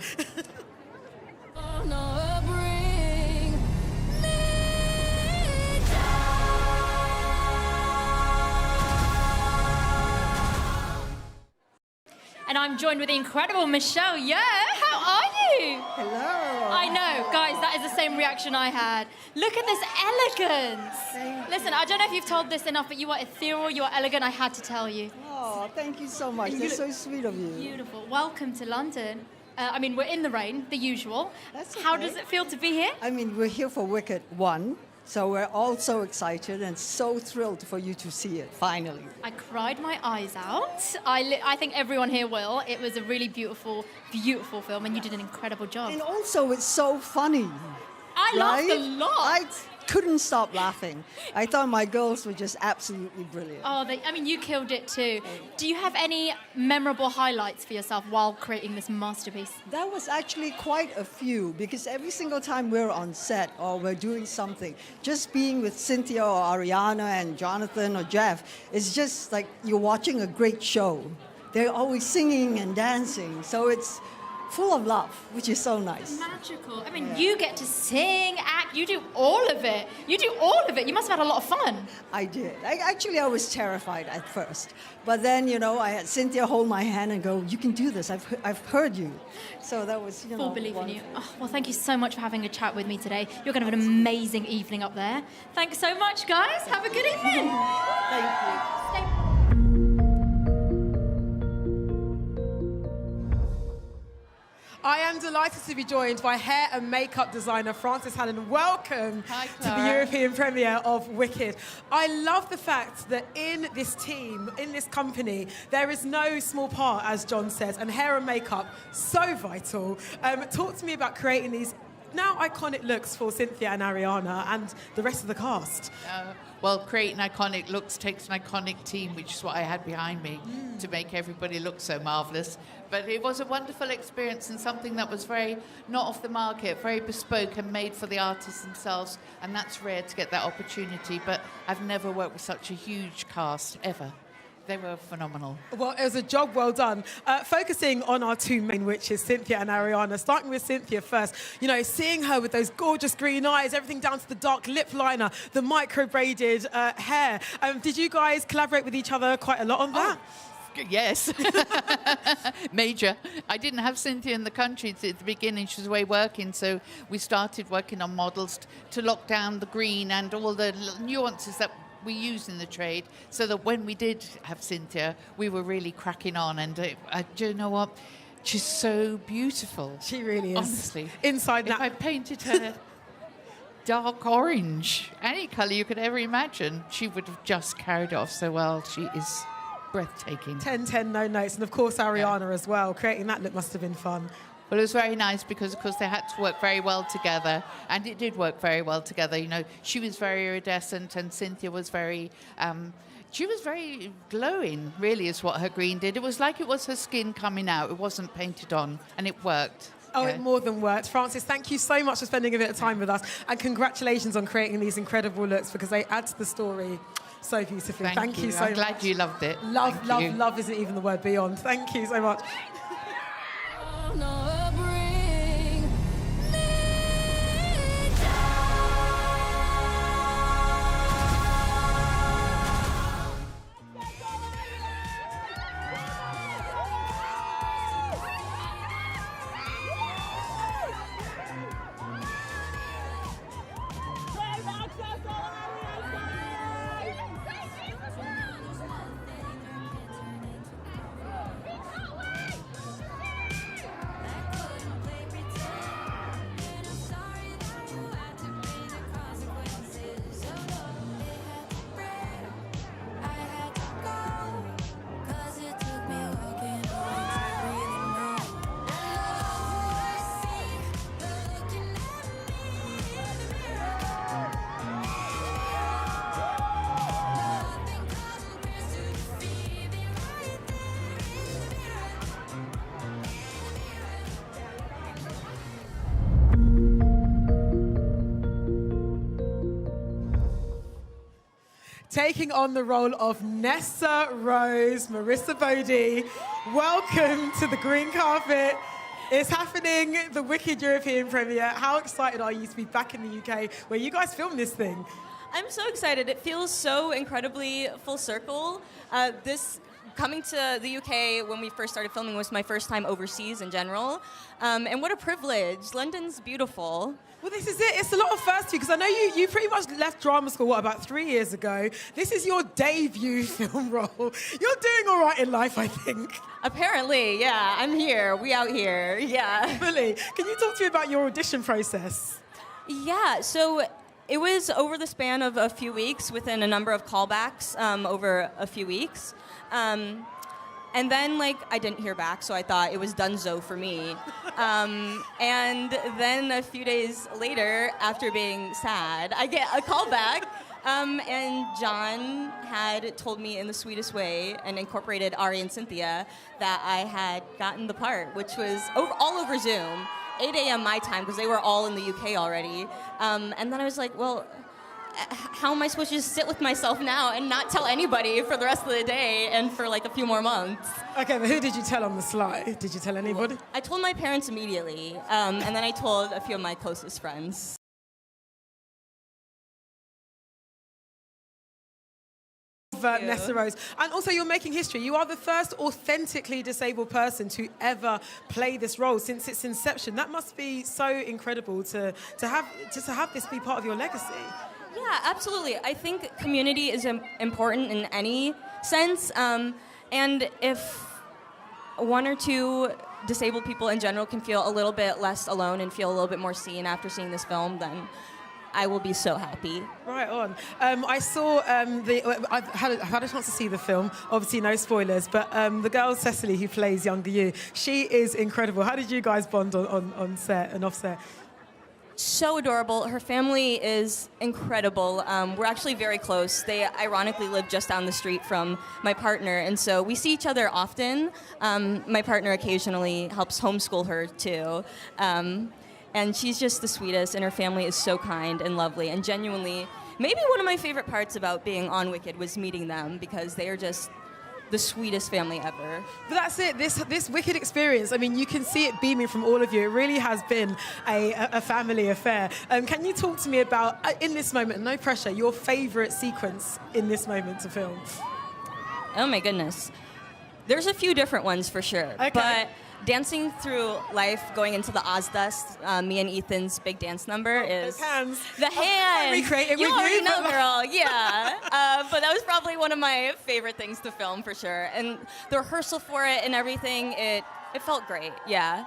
And I'm joined with the incredible Michelle Yeoh. How are you? Hello. I know, guys, that is the same reaction I had. Look at this elegance. Listen, I don't know if you've told this enough, but you are ethereal, you are elegant. I had to tell you. Oh, thank you so much. That's so sweet of you. Beautiful. Welcome to London. I mean, we're in the rain, the usual. That's okay. How does it feel to be here? I mean, we're here for Wicked 1. So we're all so excited and so thrilled for you to see it, finally. I cried my eyes out. I think everyone here will. It was a really beautiful, beautiful film, and you did an incredible job. And also, it's so funny. I laughed a lot. I couldn't stop laughing. I thought my girls were just absolutely brilliant. Oh, you killed it too. Do you have any memorable highlights for yourself while creating this masterpiece? That was actually quite a few, because every single time we're on set or we're doing something, just being with Cynthia or Ariana and Jonathan or Jeff, it's just like you're watching a great show. they're always singing and dancing. So it's full of love, which is so nice. Magical. I mean, you get to sing, act, you do all of it. You do all of it. You must have had a lot of fun. I did. I was terrified at first. But then, I had Cynthia hold my hand and go, you can do this. I've heard you. So that was, Full belief in you. Oh, well, thank you so much for having a chat with me today. You're going to have an amazing evening up there. Thanks so much, guys. Have a good evening. Thank you. I am delighted to be joined by hair and makeup designer Frances Hannon. Welcome to the European premiere of Wicked. I love the fact that in this team, in this company, there is no small part, as John says, and hair and makeup, so vital. Talk to me about creating these now iconic looks for Cynthia and Ariana and the rest of the cast. Well, creating iconic looks takes an iconic team, which is what I had behind me to make everybody look so marvellous. But it was a wonderful experience and something that was very not off the market, very bespoke and made for the artists themselves. And that's rare to get that opportunity. But I've never worked with such a huge cast, ever. They were phenomenal. Well, it was a job well done. Focusing on our two main witches, Cynthia and Ariana, starting with Cynthia first. Seeing her with those gorgeous green eyes, everything down to the dark lip liner, the micro-braided hair. Did you guys collaborate with each other quite a lot on that? Yes. Major. I didn't have Cynthia in the country at the beginning. She was away working, so we started working on models to lock down the green and all the nuances that we used in the trade, so that when we did have Cynthia, we were really cracking on. And do you know what? She's so beautiful. She really is. Honestly. Inside if that. I painted her dark orange, any colour you could ever imagine, she would have just carried off so well. She is breathtaking. 10-10, no notes. And of course, Ariana as well. Creating that look must have been fun. Well, it was very nice because, of course, they had to work very well together, and it did work very well together. She was very iridescent, and Cynthia was very, she was very glowing, really, is what her green did. It was like it was her skin coming out. It wasn't painted on, and it worked. Oh, it more than worked. Frances, thank you so much for spending a bit of time with us, and congratulations on creating these incredible looks because they add to the story so beautifully. Thank you so much. I'm glad you loved it. Love isn't even the word beyond. Thank you so much. Taking on the role of Nessa Rose, Marissa Bode. Welcome to the green carpet. It's happening, the Wicked European premiere. How excited are you to be back in the UK where you guys filmed this thing? I'm so excited. It feels so incredibly full circle. Coming to the UK when we first started filming was my first time overseas in general. And what a privilege. London's beautiful. Well, this is it. It's a lot of firsts because I know you pretty much left drama school, about 3 years ago. This is your debut film role. You're doing all right in life, I think. Apparently, yeah. I'm here. We out here. Yeah. Fully. Can you talk to me about your audition process? Yeah. So it was over the span of a few weeks, within a number of callbacks over a few weeks. And then, I didn't hear back, so I thought it was donezo for me. And then a few days later, after being sad, I get a call back. And John had told me in the sweetest way and incorporated Ari and Cynthia that I had gotten the part, which was all over Zoom, 8 a.m. my time, because they were all in the UK already. And then I was like, well, how am I supposed to just sit with myself now and not tell anybody for the rest of the day and for like a few more months? Okay, but who did you tell on the sly? Did you tell anybody? I told my parents immediately, and then I told a few of my closest friends. Nessa Rose. And also, you're making history. You are the first authentically disabled person to ever play this role since its inception. That must be so incredible to have this be part of your legacy. Yeah, absolutely. I think community is important in any sense, and if one or two disabled people in general can feel a little bit less alone and feel a little bit more seen after seeing this film, then I will be so happy. Right on. I saw I've had a chance to see the film. Obviously, no spoilers. But the girl Cecily, who plays younger Yeoh, she is incredible. How did you guys bond on set and off set? So adorable. Her family is incredible. We're actually very close. They ironically live just down the street from my partner, and so we see each other often. My partner occasionally helps homeschool her too. And she's just the sweetest, and her family is so kind and lovely, and genuinely, maybe one of my favorite parts about being on Wicked was meeting them, because they are just the sweetest family ever. But that's it, this Wicked experience, I mean, you can see it beaming from all of you. It really has been a family affair. Can you talk to me about, in this moment, no pressure, your favorite sequence in this moment to film? Oh my goodness. There's a few different ones for sure, okay. But dancing through life, going into the Ozfest, me and Ethan's big dance number is hands. The hands. Recreate it you with already you, know, but girl. Yeah, but that was probably one of my favorite things to film for sure. And the rehearsal for it and everything, it felt great. Yeah.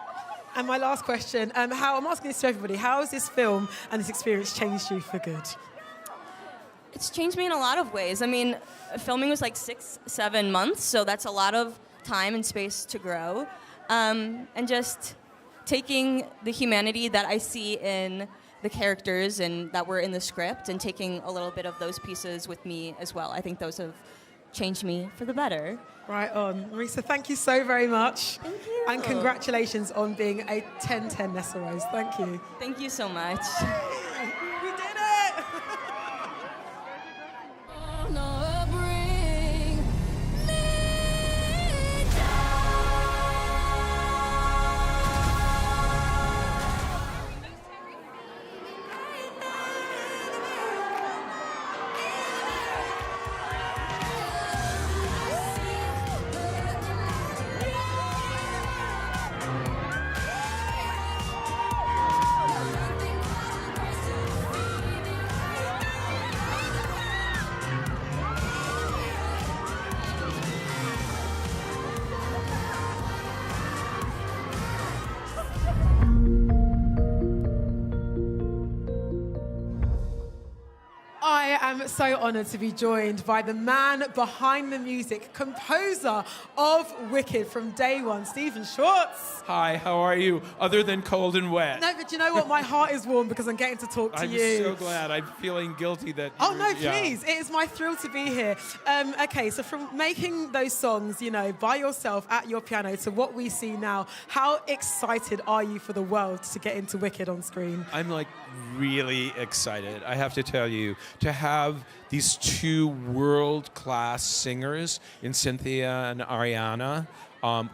And my last question, I'm asking this to everybody: how has this film and this experience changed you for good? It's changed me in a lot of ways. I mean, filming was like 6-7 months, so that's a lot of time and space to grow. And just taking the humanity that I see in the characters and that were in the script and taking a little bit of those pieces with me as well. I think those have changed me for the better. Right on. Marissa, thank you so very much. Thank you. And congratulations on being a 10-10 Nessa Rose. Thank you. Thank you so much. We did it! I am so honoured to be joined by the man behind the music, composer of Wicked from day one, Stephen Schwartz. Hi, how are you? Other than cold and wet. No, but you know what? My heart is warm because I'm getting to talk to you. I'm so glad. I'm feeling guilty that Oh, no, please. It is my thrill to be here. Okay, so from making those songs, you know, by yourself at your piano to what we see now, how excited are you for the world to get into Wicked on screen? I'm like really excited. I have to tell you, to have these two world-class singers in Cynthia and Ariana,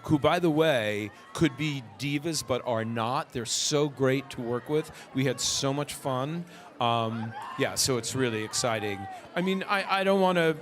who, by the way, could be divas but are not. They're so great to work with. We had so much fun. Yeah, so it's really exciting. I mean, I don't want to,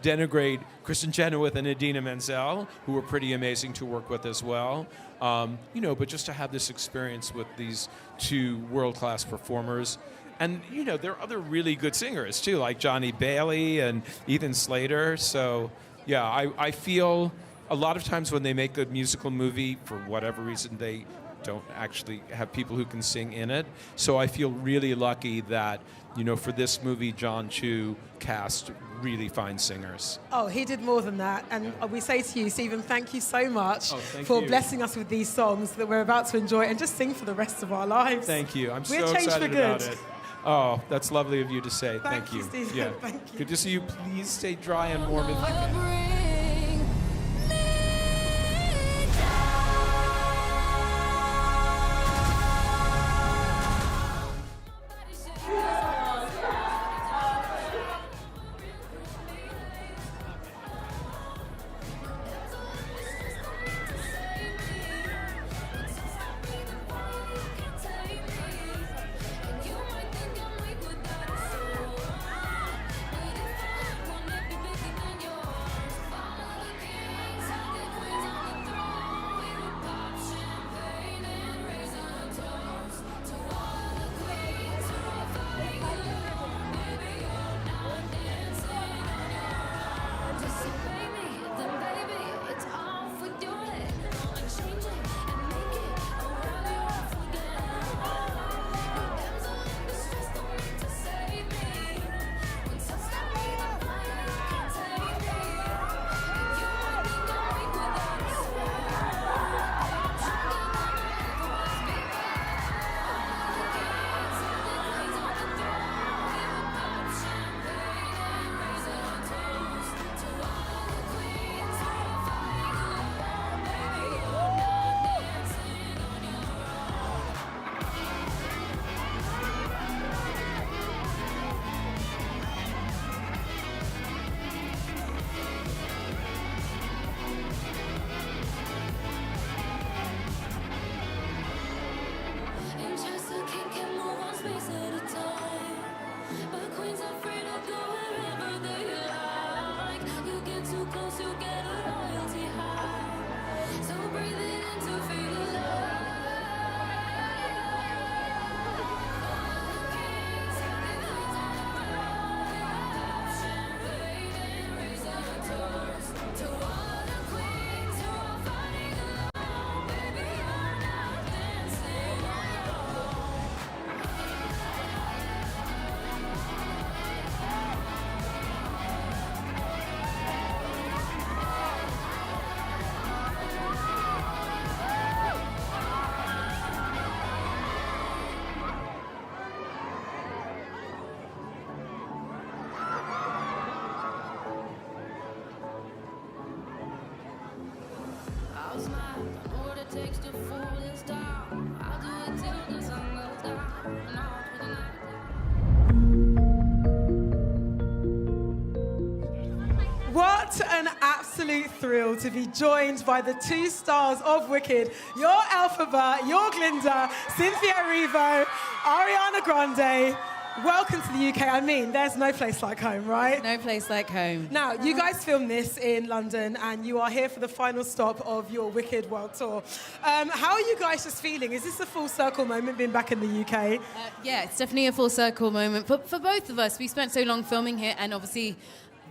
denigrate Kristen Chenoweth and Idina Menzel, who were pretty amazing to work with as well. But just to have this experience with these two world-class performers. And, there are other really good singers, too, like Johnny Bailey and Ethan Slater. So, yeah, I feel a lot of times when they make a musical movie, for whatever reason, they don't actually have people who can sing in it. So I feel really lucky that, for this movie, John Chu cast really fine singers. Oh, he did more than that. And we say to you, Stephen, thank you so much for blessing us with these songs that we're about to enjoy and just sing for the rest of our lives. Thank you. I'm We're so changed excited for good. about it. Oh, that's lovely of you to say. Thank you, Stephen. Yeah. Thank you. Good to see you. Please stay dry and warm if you can. What an absolute thrill to be joined by the two stars of Wicked, your Elphaba, your Glinda, Cynthia Erivo, Ariana Grande. Welcome to the UK. I mean, there's no place like home, right? No place like home. Now, you guys filmed this in London and you are here for the final stop of your Wicked World Tour. How are you guys just feeling? Is this a full circle moment being back in the UK? Yeah, it's definitely a full circle moment. For both of us, we spent so long filming here, and obviously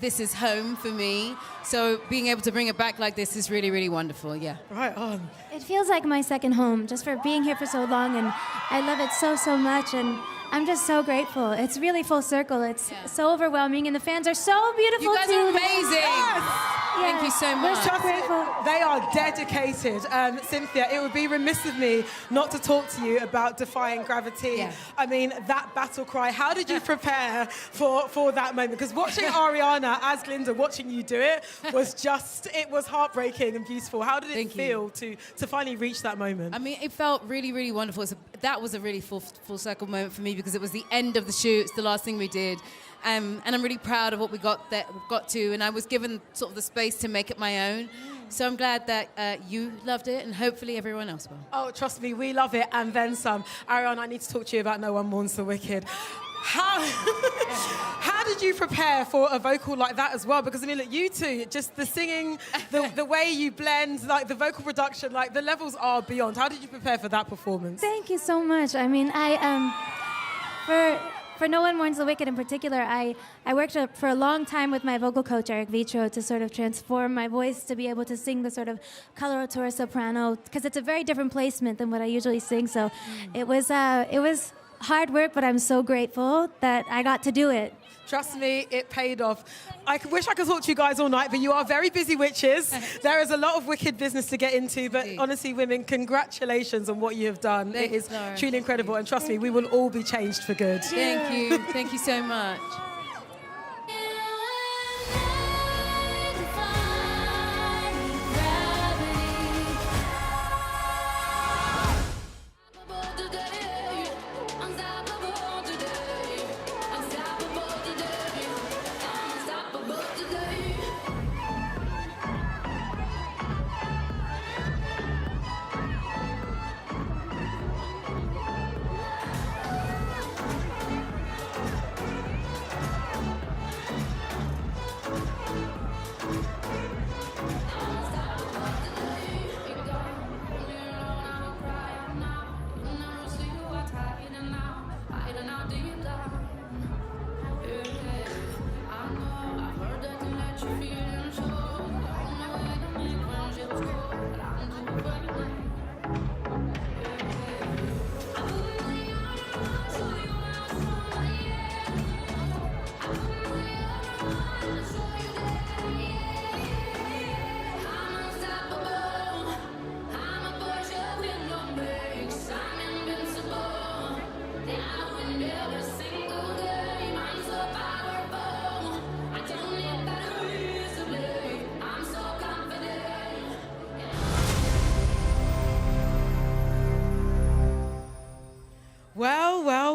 this is home for me. So being able to bring it back like this is really, really wonderful, yeah. Right on. It feels like my second home, just for being here for so long, and I love it so, so much, and I'm just so grateful. It's really full circle. It's so overwhelming, and the fans are so beautiful, You guys too. are amazing. Yes. Thank you so much. Trust me, they are dedicated. Cynthia, it would be remiss of me not to talk to you about Defying Gravity. Yeah. I mean, that battle cry. How did you prepare for that moment? Because watching Ariana as Glinda, watching you do it, it was heartbreaking and beautiful. How did it feel to finally reach that moment? I mean, it felt really, really wonderful. That was a really full circle moment for me because it was the end of the shoot. It's the last thing we did. And I'm really proud of what we got to, and I was given sort of the space to make it my own. So I'm glad that you loved it, and hopefully everyone else will. Oh, trust me, we love it, and then some. Ariana, I need to talk to you about No One Mourns the Wicked. How did you prepare for a vocal like that as well? Because, I mean, look, you two, just the singing, the way you blend, like the vocal production, like the levels are beyond. How did you prepare for that performance? Thank you so much. I mean, for No One Mourns the Wicked in particular, I worked for a long time with my vocal coach, Eric Vitro, to sort of transform my voice to be able to sing the sort of coloratura soprano, because it's a very different placement than what I usually sing. So it was hard work, but I'm so grateful that I got to do it. Trust me, it paid off. I wish I could talk to you guys all night, but you are very busy witches. There is a lot of Wicked business to get into, but honestly, women, congratulations on what you have done. Thanks, it is Laura. truly incredible, and trust me, we will all be changed for good. Thank you. Thank you so much.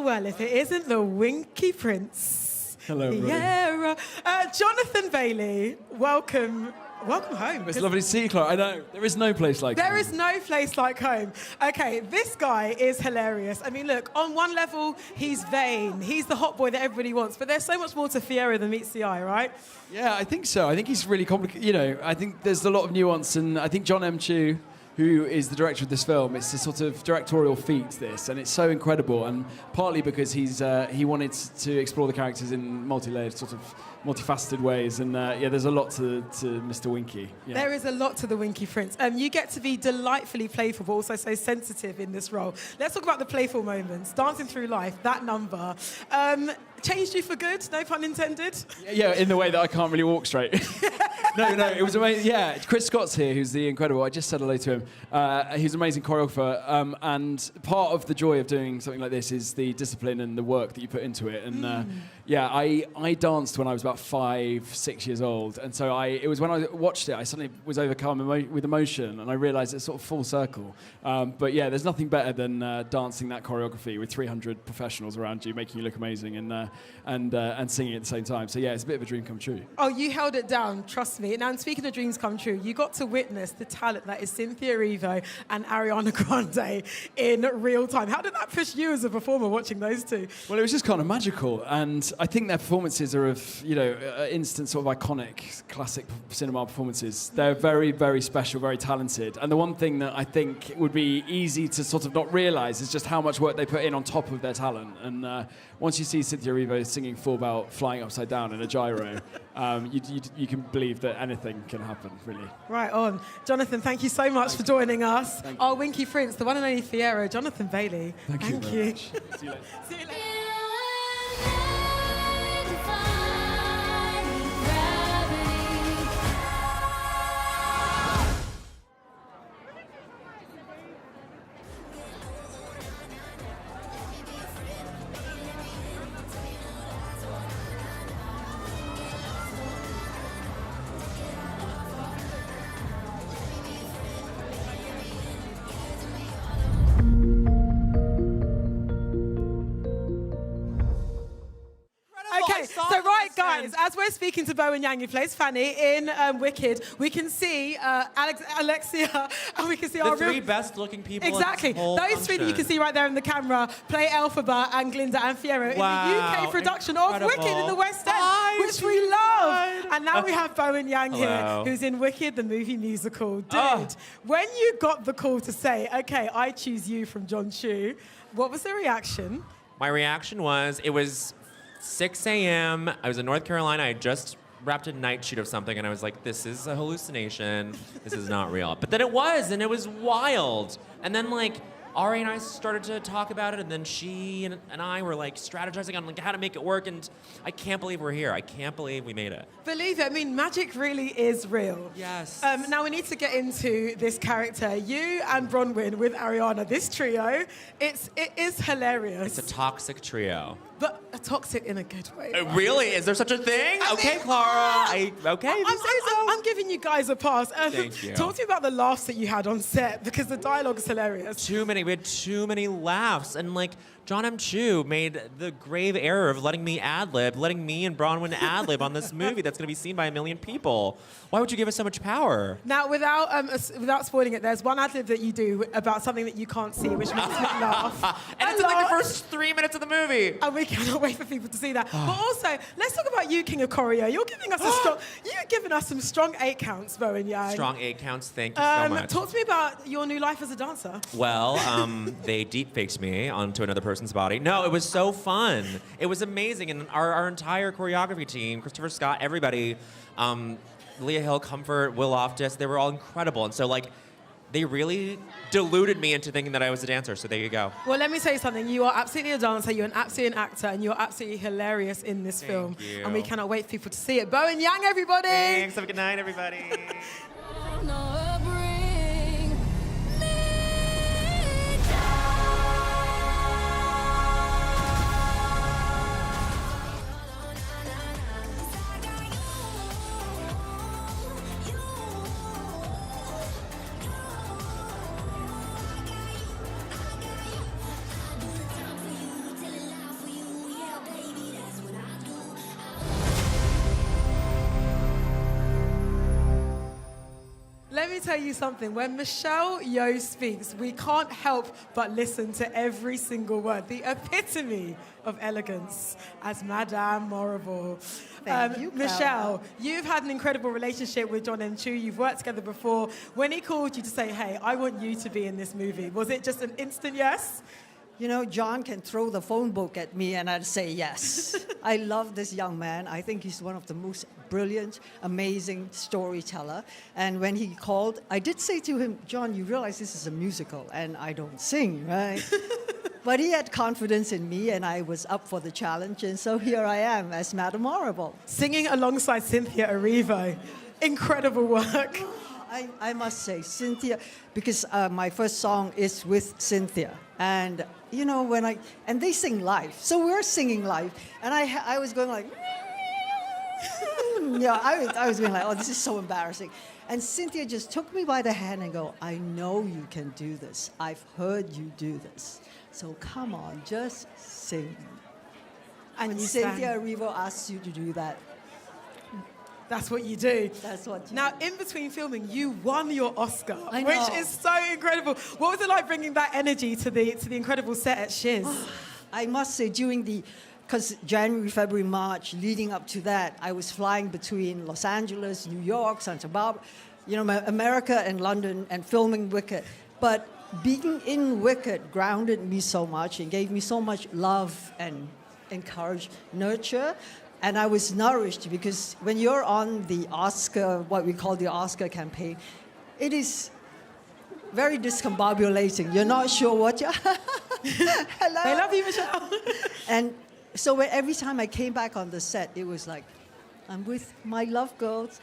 Well, if it isn't the Winky Prince. Hello, everybody. Yeah. Jonathan Bailey, welcome home. It's lovely to see you, Clara. I know. There is no place like home. There is no place like home. Okay, this guy is hilarious. I mean, look, on one level, he's vain. He's the hot boy that everybody wants. But there's so much more to Fiero than meets the eye, right? Yeah, I think so. I think he's really complicated. You know, I think there's a lot of nuance, and I think John M. Chu, who is the director of this film, it's a sort of directorial feat, this, and it's so incredible, and partly because he wanted to explore the characters in multi-layered, sort of multifaceted ways, and there's a lot to Mr. Winky. Yeah. There is a lot to the Winky Prince. You get to be delightfully playful, but also so sensitive in this role. Let's talk about the playful moments. Dancing Through Life, that number. Changed you for good, no pun intended? Yeah, in the way that I can't really walk straight. No, it was amazing. Yeah, Chris Scott's here, who's the incredible, I just said hello to him. He's an amazing choreographer, and part of the joy of doing something like this is the discipline and the work that you put into it. And yeah, I danced when I was about 5, 6 years old, and so it was when I watched it, I suddenly was overcome with emotion, and I realised it's sort of full circle. But yeah, there's nothing better than dancing that choreography with 300 professionals around you, making you look amazing, and singing at the same time. So yeah, it's a bit of a dream come true. Oh, you held it down, trust me. Now, and speaking of dreams come true, you got to witness the talent that is Cynthia Erivo and Ariana Grande in real time. How did that push you as a performer watching those two? Well, it was just kind of magical, and I think their performances are of, instant sort of iconic, classic cinema performances. They're very, very special, very talented, and the one thing that I think would be easy to sort of not realise is just how much work they put in on top of their talent. And once you see Cynthia Erivo singing Full Belt flying upside down in a gyro, you can believe that anything can happen, really. Right on. Jonathan, thank you so much for joining us. Our Winky Prince, the one and only Fiero, Jonathan Bailey. Thank you very much. See you later. See you later. Okay, so right, guys, as we're speaking to Bowen Yang, who plays Fanny in Wicked, we can see Alexia, and we can see our the three best-looking people. Exactly, in this whole those three that you can see right there in the camera play Elphaba and Glinda and Fiero in the UK production of Wicked in the West End, which we love. And now we have Bowen Yang here, who's in Wicked, the movie musical. Dude, when you got the call to say, "Okay, I choose you" from John Chu, what was the reaction? My reaction was, it was 6 a.m. I was in North Carolina. I had just wrapped a night shoot of something, and I was like, this is a hallucination. This is not real. But then it was, and it was wild. And then, Ari and I started to talk about it, and then she and I were, strategizing on, how to make it work, and I can't believe we're here. I can't believe we made it. Believe it. I mean, magic really is real. Yes. Now, we need to get into this character. You and Bronwyn with Ariana, this trio, it is hilarious. It's a toxic trio. But a toxic in a good way. Right? Really? Is there such a thing? Okay, Clara. I'm giving you guys a pass. Thank you. Talk to me about the laughs that you had on set, because the dialogue is hilarious. We had too many laughs. And John M. Chu made the grave error of letting me and Bronwyn ad-lib on this movie that's going to be seen by 1 million people. Why would you give us so much power? Now, without spoiling it, there's one ad-lib that you do about something that you can't see, which makes me laugh. And it's in the first 3 minutes of the movie. And we cannot wait for people to see that. But also, let's talk about you, King of Choreo. You're giving us some strong 8 counts, Bowen Yang. Strong 8 counts. Thank you so much. Talk to me about your new life as a dancer. Well, they deep-faked me onto another person's body. No, it was so fun. It was amazing. And our entire choreography team, Christopher Scott, everybody, Leah Hill, Comfort, Will Loftus, they were all incredible. And so, they really deluded me into thinking that I was a dancer, so there you go. Well, let me tell you something. You are absolutely a dancer, you're absolutely an actor, and you're absolutely hilarious in this film. Thank you. And we cannot wait for people to see it. Bowen Yang, everybody! Thanks. Have a good night, everybody. Let me tell you something. When Michelle Yeoh speaks, we can't help but listen to every single word. The epitome of elegance as Madame Morrible. Thank you, Michelle, you've had an incredible relationship with John M. Chu. You've worked together before. When he called you to say, hey, I want you to be in this movie, was it just an instant yes? You know, John can throw the phone book at me and I'd say yes. I love this young man. I think he's one of the most brilliant, amazing storyteller. And when he called, I did say to him, John, you realize this is a musical and I don't sing, right? But he had confidence in me and I was up for the challenge. And so here I am as Madame Morrible. Singing alongside Cynthia Erivo. Incredible work. I must say, Cynthia, because my first song is with Cynthia. And, you know, and they sing live. So we're singing live. And I was going like, yeah, I was going like, oh, this is so embarrassing. And Cynthia just took me by the hand and go, I know you can do this. I've heard you do this. So come on, just sing. And when Cynthia Erivo asks you to do that, that's what you do. That's what you Now, do. in between filming, you won your Oscar, I know. which is so incredible. What was it like bringing that energy to the incredible set at Shiz? I must say, because January, February, March, leading up to that, I was flying between Los Angeles, New York, Santa Barbara, America and London, and filming Wicked. But being in Wicked grounded me so much and gave me so much love and nurture. And I was nourished because when you're on the Oscar, what we call the Oscar campaign, it is very discombobulating. You're not sure what you're... Hello? I love you, Michelle. And so every time I came back on the set, it was like, I'm with my love girls.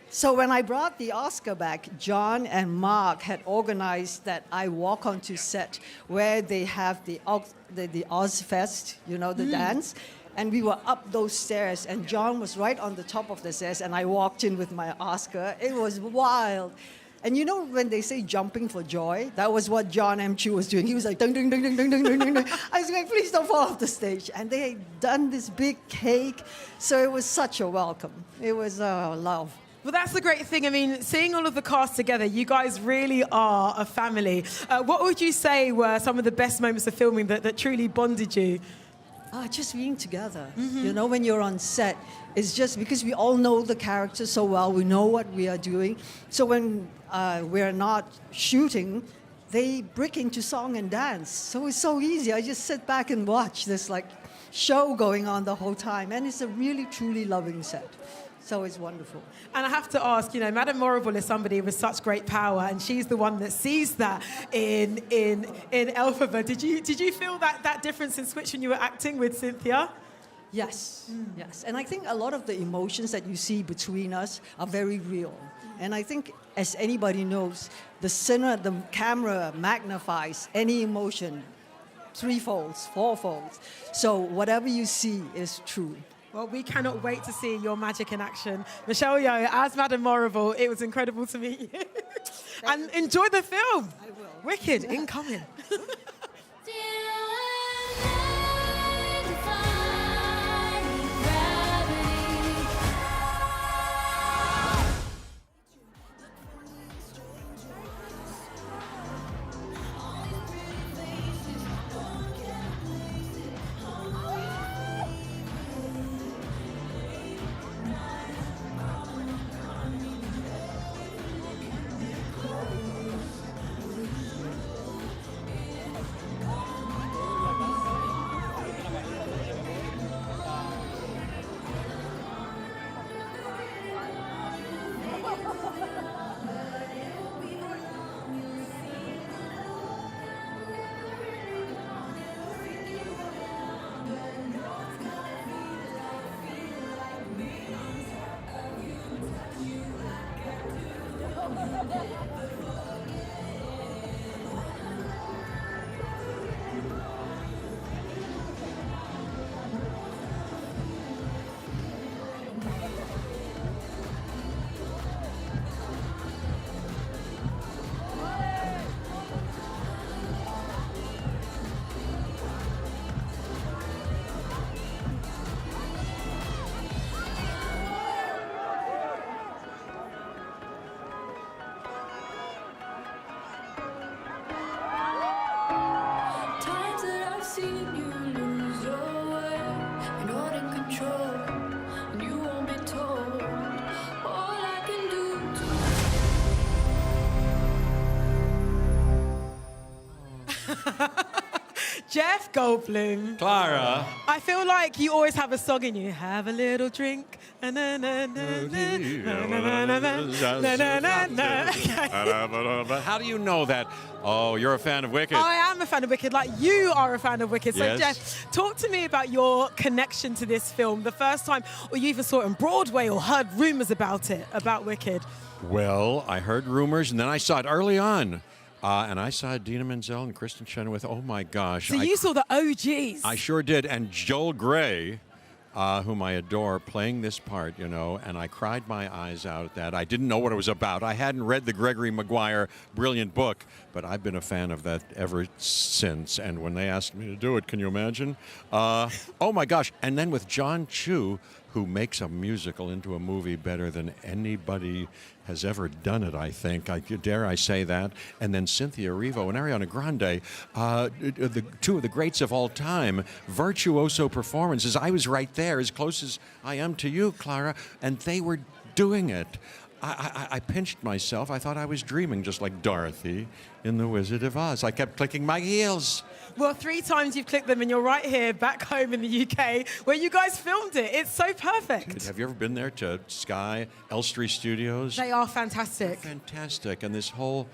So when I brought the Oscar back, John and Mark had organized that I walk onto set where they have the Ozfest, the dance. And we were up those stairs, and John was right on the top of the stairs, and I walked in with my Oscar. It was wild. And you know when they say jumping for joy, that was what John M. Chu was doing. He was like, ding, ding, ding, ding, ding, ding, ding, ding. I was like, please don't fall off the stage. And they had done this big cake, so it was such a welcome. It was love. Well, that's the great thing. I mean, seeing all of the cast together, you guys really are a family. What would you say were some of the best moments of filming that truly bonded you? Just being together. When you're on set, it's just because we all know the characters so well, we know what we are doing. So when we're not shooting, they break into song and dance. So it's so easy. I just sit back and watch this show going on the whole time. And it's a really, truly loving set. So it's wonderful. And I have to ask, Madame Morrible is somebody with such great power, and she's the one that sees that in Elphaba. Did you feel that difference in switch when you were acting with Cynthia? Yes, yes. And I think a lot of the emotions that you see between us are very real. And I think, as anybody knows, the camera magnifies any emotion threefolds, fourfolds. So whatever you see is true. Well, we cannot wait to see your magic in action. Michelle Yeoh, as Madame Morrible, it was incredible to meet you. And enjoy the film. I will. Wicked, incoming. Jeff Goldblum. Clara. I feel like you always have a song in you. Have a little drink. How do you know that? Oh, you're a fan of Wicked. I am a fan of Wicked, like you are a fan of Wicked. So, Yes. Jeff, talk to me about your connection to this film. The first time, or you even saw it on Broadway or heard rumors about it, about Wicked. Well, I heard rumors, and then I saw it early on. And I saw Idina Menzel and Kristen Chenoweth. Oh, my gosh. So you saw the OGs. I sure did. And Joel Grey, whom I adore, playing this part, you know, and I cried my eyes out at that. I didn't know what it was about. I hadn't read the Gregory Maguire brilliant book, but I've been a fan of that ever since. And when they asked me to do it, can you imagine? Oh, my gosh. And then with John Chu, who makes a musical into a movie better than anybody has ever done it, I think. Dare I say that? And then Cynthia Erivo and Ariana Grande, two of the greats of all time, virtuoso performances. I was right there, as close as I am to you, Clara, and they were doing it. I pinched myself. I thought I was dreaming, just like Dorothy in The Wizard of Oz. I kept clicking my heels. Well, 3 times you've clicked them, and you're right here, back home in the UK, where you guys filmed it. It's so perfect. Have you ever been there to Sky, Elstree Studios? They are fantastic. They're fantastic. And this whole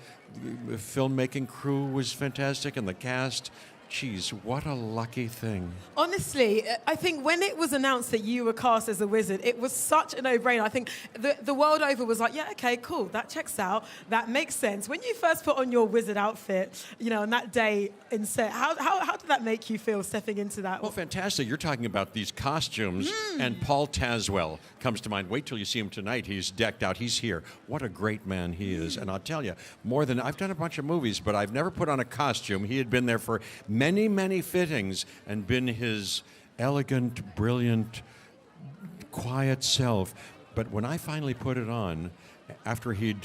filmmaking crew was fantastic, and the cast. Geez, what a lucky thing. Honestly, I think when it was announced that you were cast as a wizard, it was such a no-brainer. I think the world over was like, yeah, okay, cool, that checks out, that makes sense. When you first put on your wizard outfit, you know, on that day in set, how did that make you feel stepping into that? Well, fantastic. You're talking about these costumes, and Paul Tazwell comes to mind. Wait till you see him tonight. He's decked out. He's here. What a great man he is. And I'll tell you, I've done a bunch of movies, but I've never put on a costume. He had been there for many, many fittings and been his elegant, brilliant, quiet self. But when I finally put it on, after he'd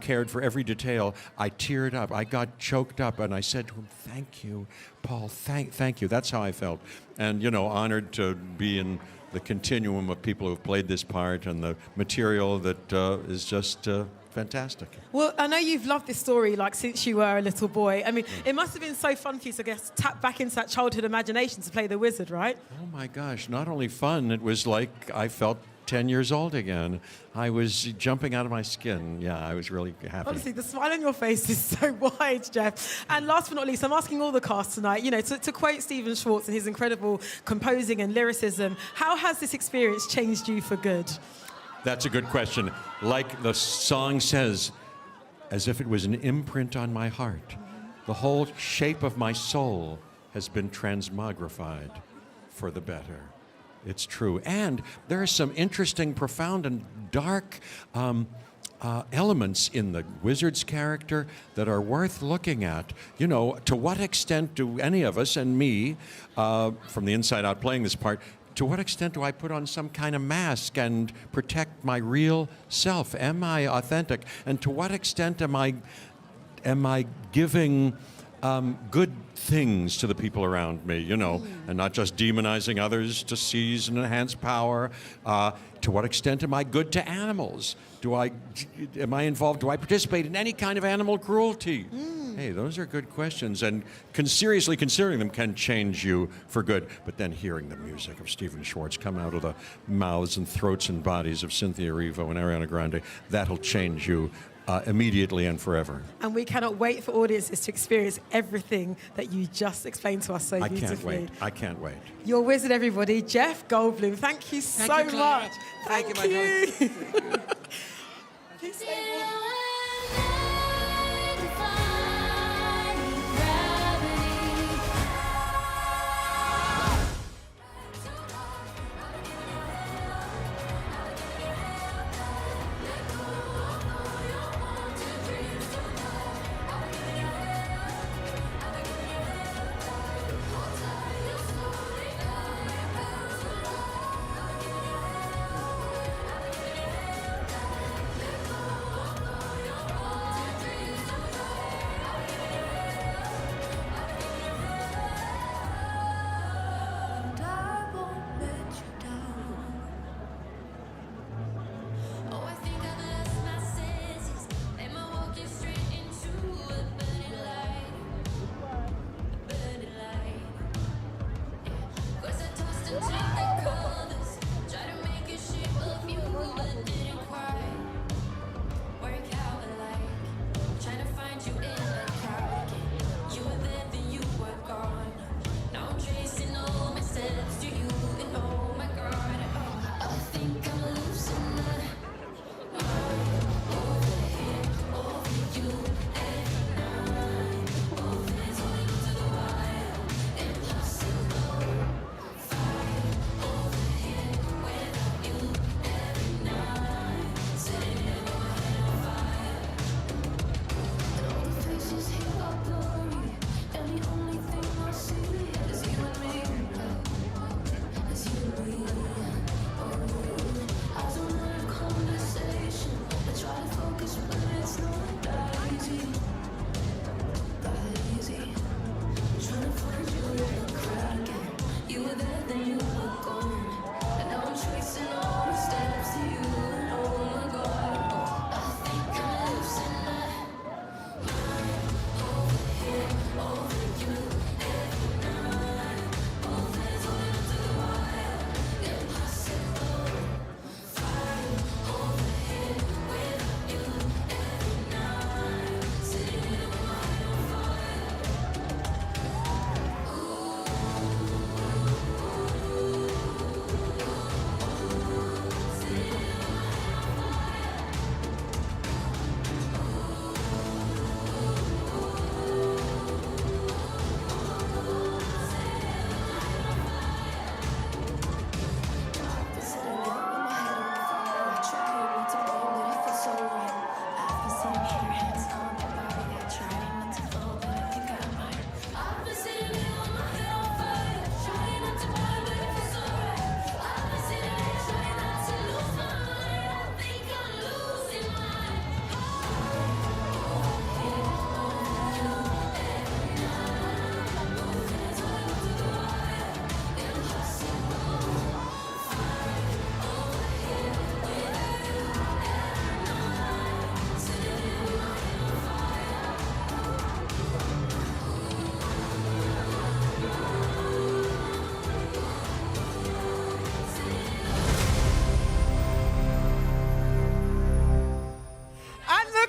cared for every detail, I teared up. I got choked up, and I said to him, "Thank you, Paul. Thank you." That's how I felt, and honored to be in the continuum of people who've played this part and the material that is just fantastic. Well, I know you've loved this story like since you were a little boy. I mean, it must have been so fun for you to, I guess, tap back into that childhood imagination to play the wizard, right? Oh my gosh, not only fun, it was like I felt 10 years old again. I was jumping out of my skin. Yeah, I was really happy. Honestly, the smile on your face is so wide, Jeff. And last but not least, I'm asking all the cast tonight, to quote Stephen Schwartz and his incredible composing and lyricism, how has this experience changed you for good? That's a good question. Like the song says, as if it was an imprint on my heart, the whole shape of my soul has been transmogrified for the better. It's true. And there are some interesting, profound, and dark elements in the wizard's character that are worth looking at. To what extent do any of us, and me, from the inside out playing this part, to what extent do I put on some kind of mask and protect my real self? Am I authentic? And to what extent am I giving good things to the people around me, and not just demonizing others to seize and enhance power? To what extent am I good to animals? Am I involved? Do I participate in any kind of animal cruelty? Hey, those are good questions, and seriously considering them can change you for good. But then hearing the music of Stephen Schwartz come out of the mouths and throats and bodies of Cynthia Erivo and Ariana Grande, that'll change you immediately and forever. And we cannot wait for audiences to experience everything that you just explained to us so beautifully. I can't wait. Your wizard, everybody, Jeff Goldblum. Thank you so much. Thank you. Please stay.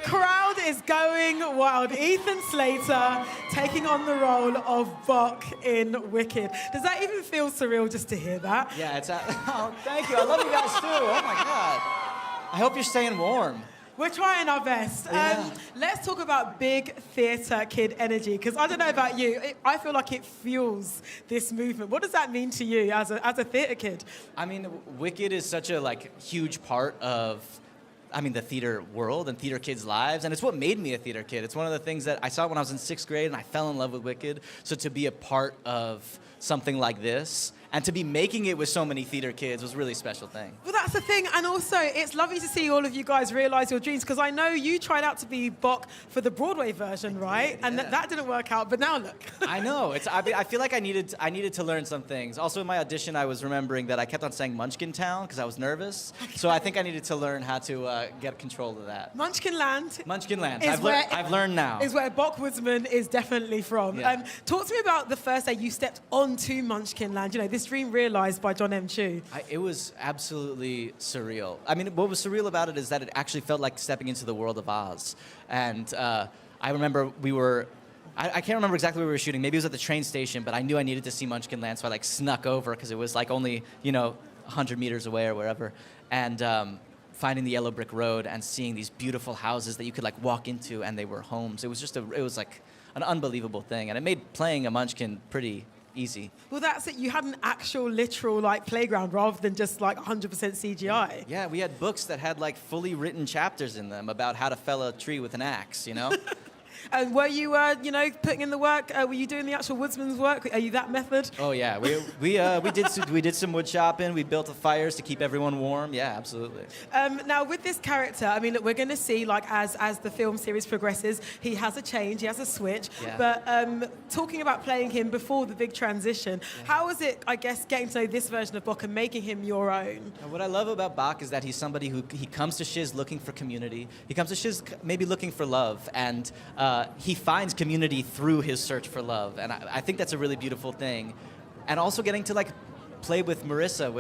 crowd is going wild. Ethan Slater taking on the role of Bok in Wicked. Does that even feel surreal just to hear that? Yeah, it's. Oh, thank you. I love you guys too. Oh my God. I hope you're staying warm. We're trying our best. Yeah. Let's talk about big theatre kid energy, because I don't know about you, I feel like it fuels this movement. What does that mean to you as a theatre kid? I mean, Wicked is such a huge part of, the theater world and theater kids' lives, and it's what made me a theater kid. It's one of the things that I saw when I was in 6th grade, and I fell in love with Wicked. So to be a part of something like this, and to be making it with so many theater kids was a really special thing. Well, that's the thing, and also it's lovely to see all of you guys realise your dreams, because I know you tried out to be Bok for the Broadway version, right? And that didn't work out, but now look. I know. I feel like I needed to learn some things. Also, in my audition, I was remembering that I kept on saying Munchkin Town because I was nervous. So I think I needed to learn how to get control of that. Munchkin Land. Munchkin Land. I've learned now. Is where Bok Woodsman is definitely from. Yeah. Talk to me about the first day you stepped onto Munchkin Land. You know, this dream realised by John M. Chu. It was absolutely surreal. I mean, what was surreal about it is that it actually felt like stepping into the world of Oz. And I remember I can't remember exactly where we were shooting. Maybe it was at the train station, but I knew I needed to see Munchkin Land, so I snuck over because it was only 100 meters away or wherever. And finding the yellow brick road and seeing these beautiful houses that you could walk into, and they were homes. It was an unbelievable thing, and it made playing a Munchkin pretty easy. Well, that's it. You had an actual, literal, playground rather than just 100% CGI. Yeah, we had books that had fully written chapters in them about how to fell a tree with an axe, And were you, putting in the work? Were you doing the actual woodsman's work? Are you that method? Oh yeah, we did some wood chopping. We built fires to keep everyone warm. Yeah, absolutely. Now with this character, look, we're going to see as the film series progresses, he has a change, he has a switch. Yeah. But talking about playing him before the big transition, how was it? I guess getting to know this version of Bok and making him your own. What I love about Bok is that he's somebody who comes to Shiz looking for community. He comes to Shiz maybe looking for love, and he finds community through his search for love, and I think that's a really beautiful thing. And also getting to play with Marissa,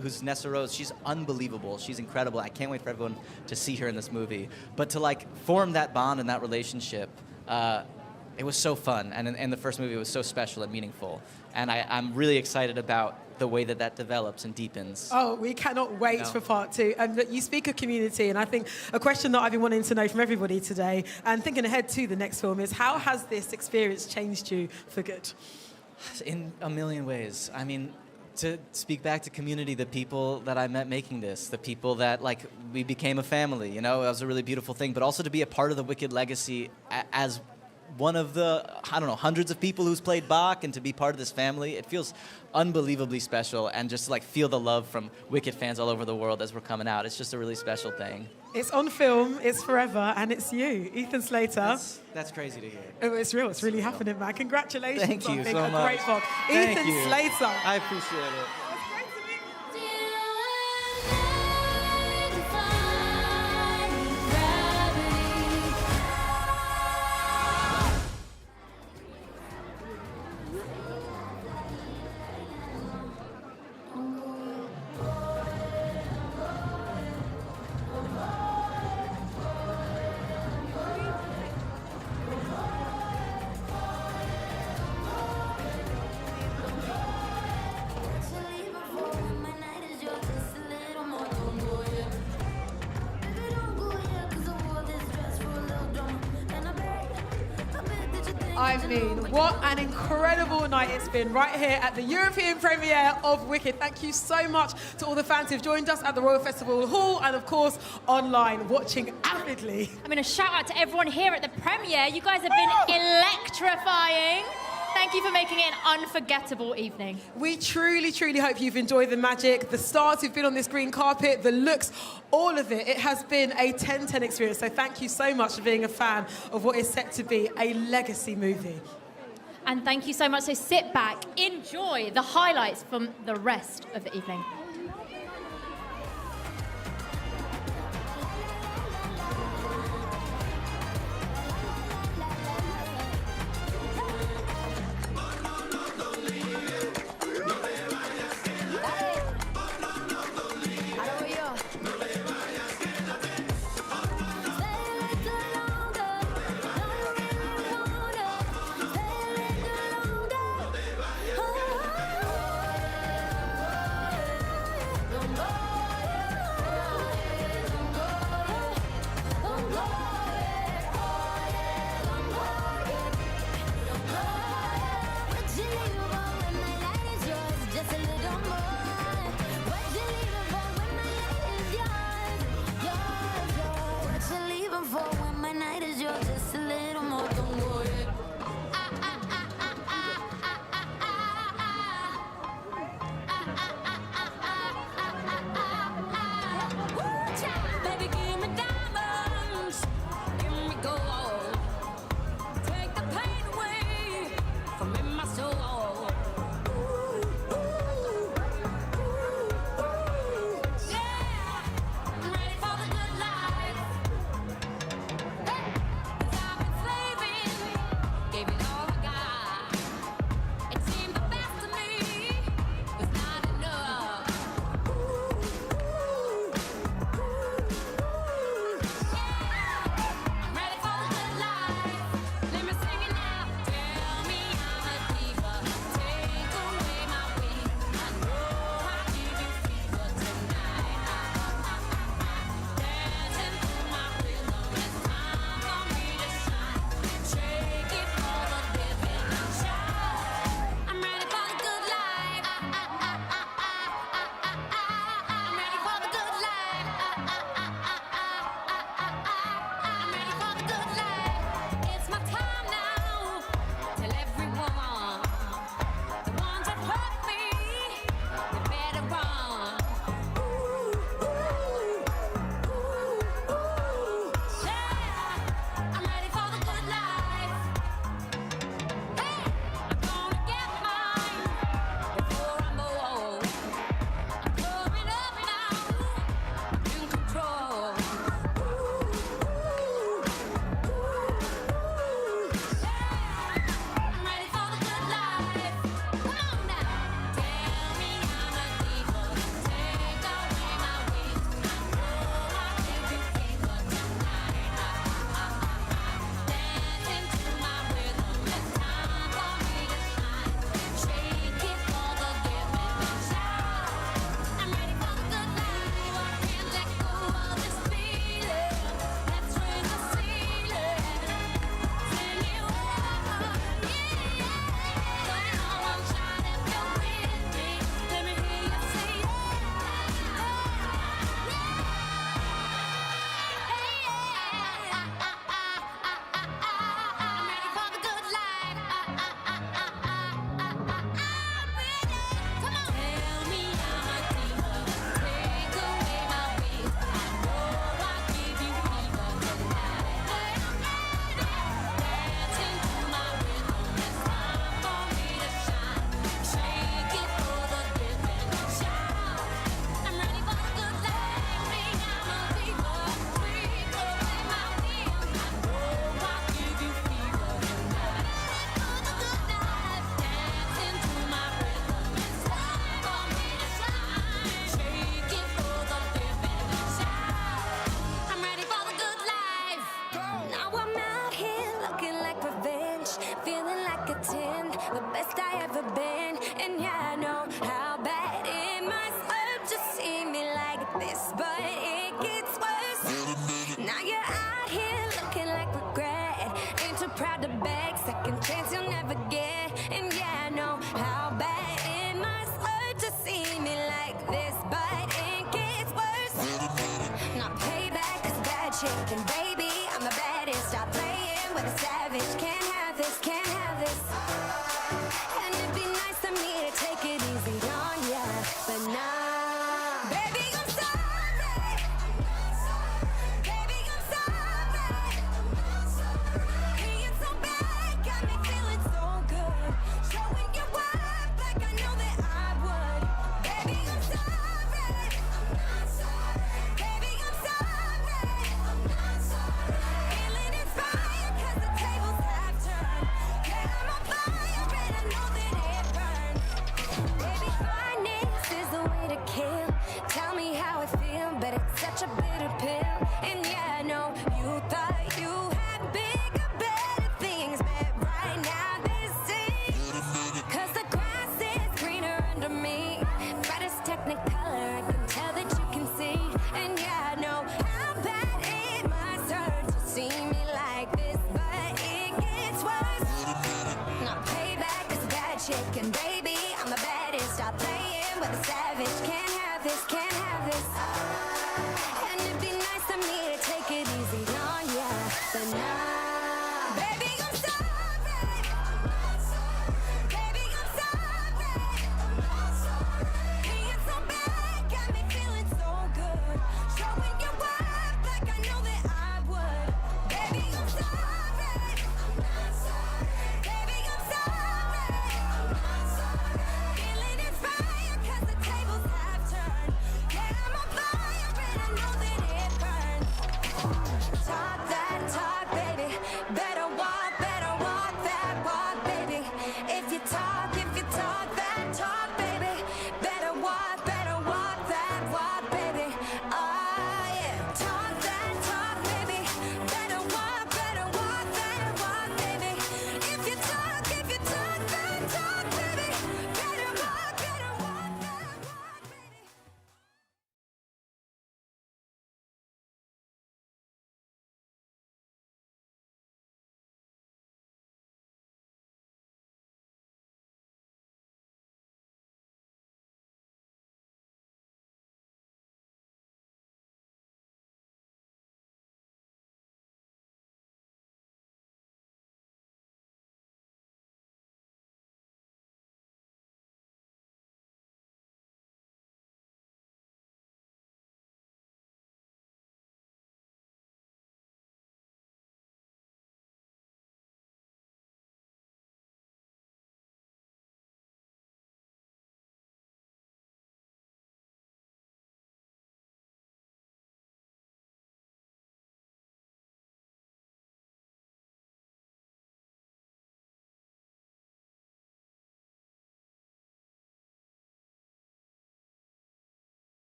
who's Nessa Rose. She's unbelievable. She's incredible. I can't wait for everyone to see her in this movie. But to form that bond and that relationship, it was so fun. And in the first movie, it was so special and meaningful. And I'm really excited about the way that develops and deepens. Oh, we cannot wait for part 2. And you speak of community, and I think a question that I've been wanting to know from everybody today, and thinking ahead to the next film, is how has this experience changed you for good? In a million ways. To speak back to community, the people that I met making this, the people that we became a family, it was a really beautiful thing. But also to be a part of the Wicked legacy as one of the, hundreds of people who's played Bok, and to be part of this family, it feels unbelievably special. And just to feel the love from Wicked fans all over the world as we're coming out, it's just a really special thing. It's on film, it's forever, and it's you, Ethan Slater. That's crazy to hear. Oh, it's real. It's really happening, man. Congratulations. Thank you on being so a much. great Bok. Thank Ethan you. Slater. I appreciate it. What an incredible night it's been right here at the European premiere of Wicked. Thank you so much to all the fans who've joined us at the Royal Festival Hall and, of course, online, watching avidly. A shout out to everyone here at the premiere. You guys have been electrifying. Thank you for making it an unforgettable evening. We truly, truly hope you've enjoyed the magic, the stars who've been on this green carpet, the looks, all of it. It has been a 10/10 experience, so thank you so much for being a fan of what is set to be a legacy movie. And thank you so much. So sit back, enjoy the highlights from the rest of the evening. chicken, baby. I'm the baddest. Stop playing with a savage. Can't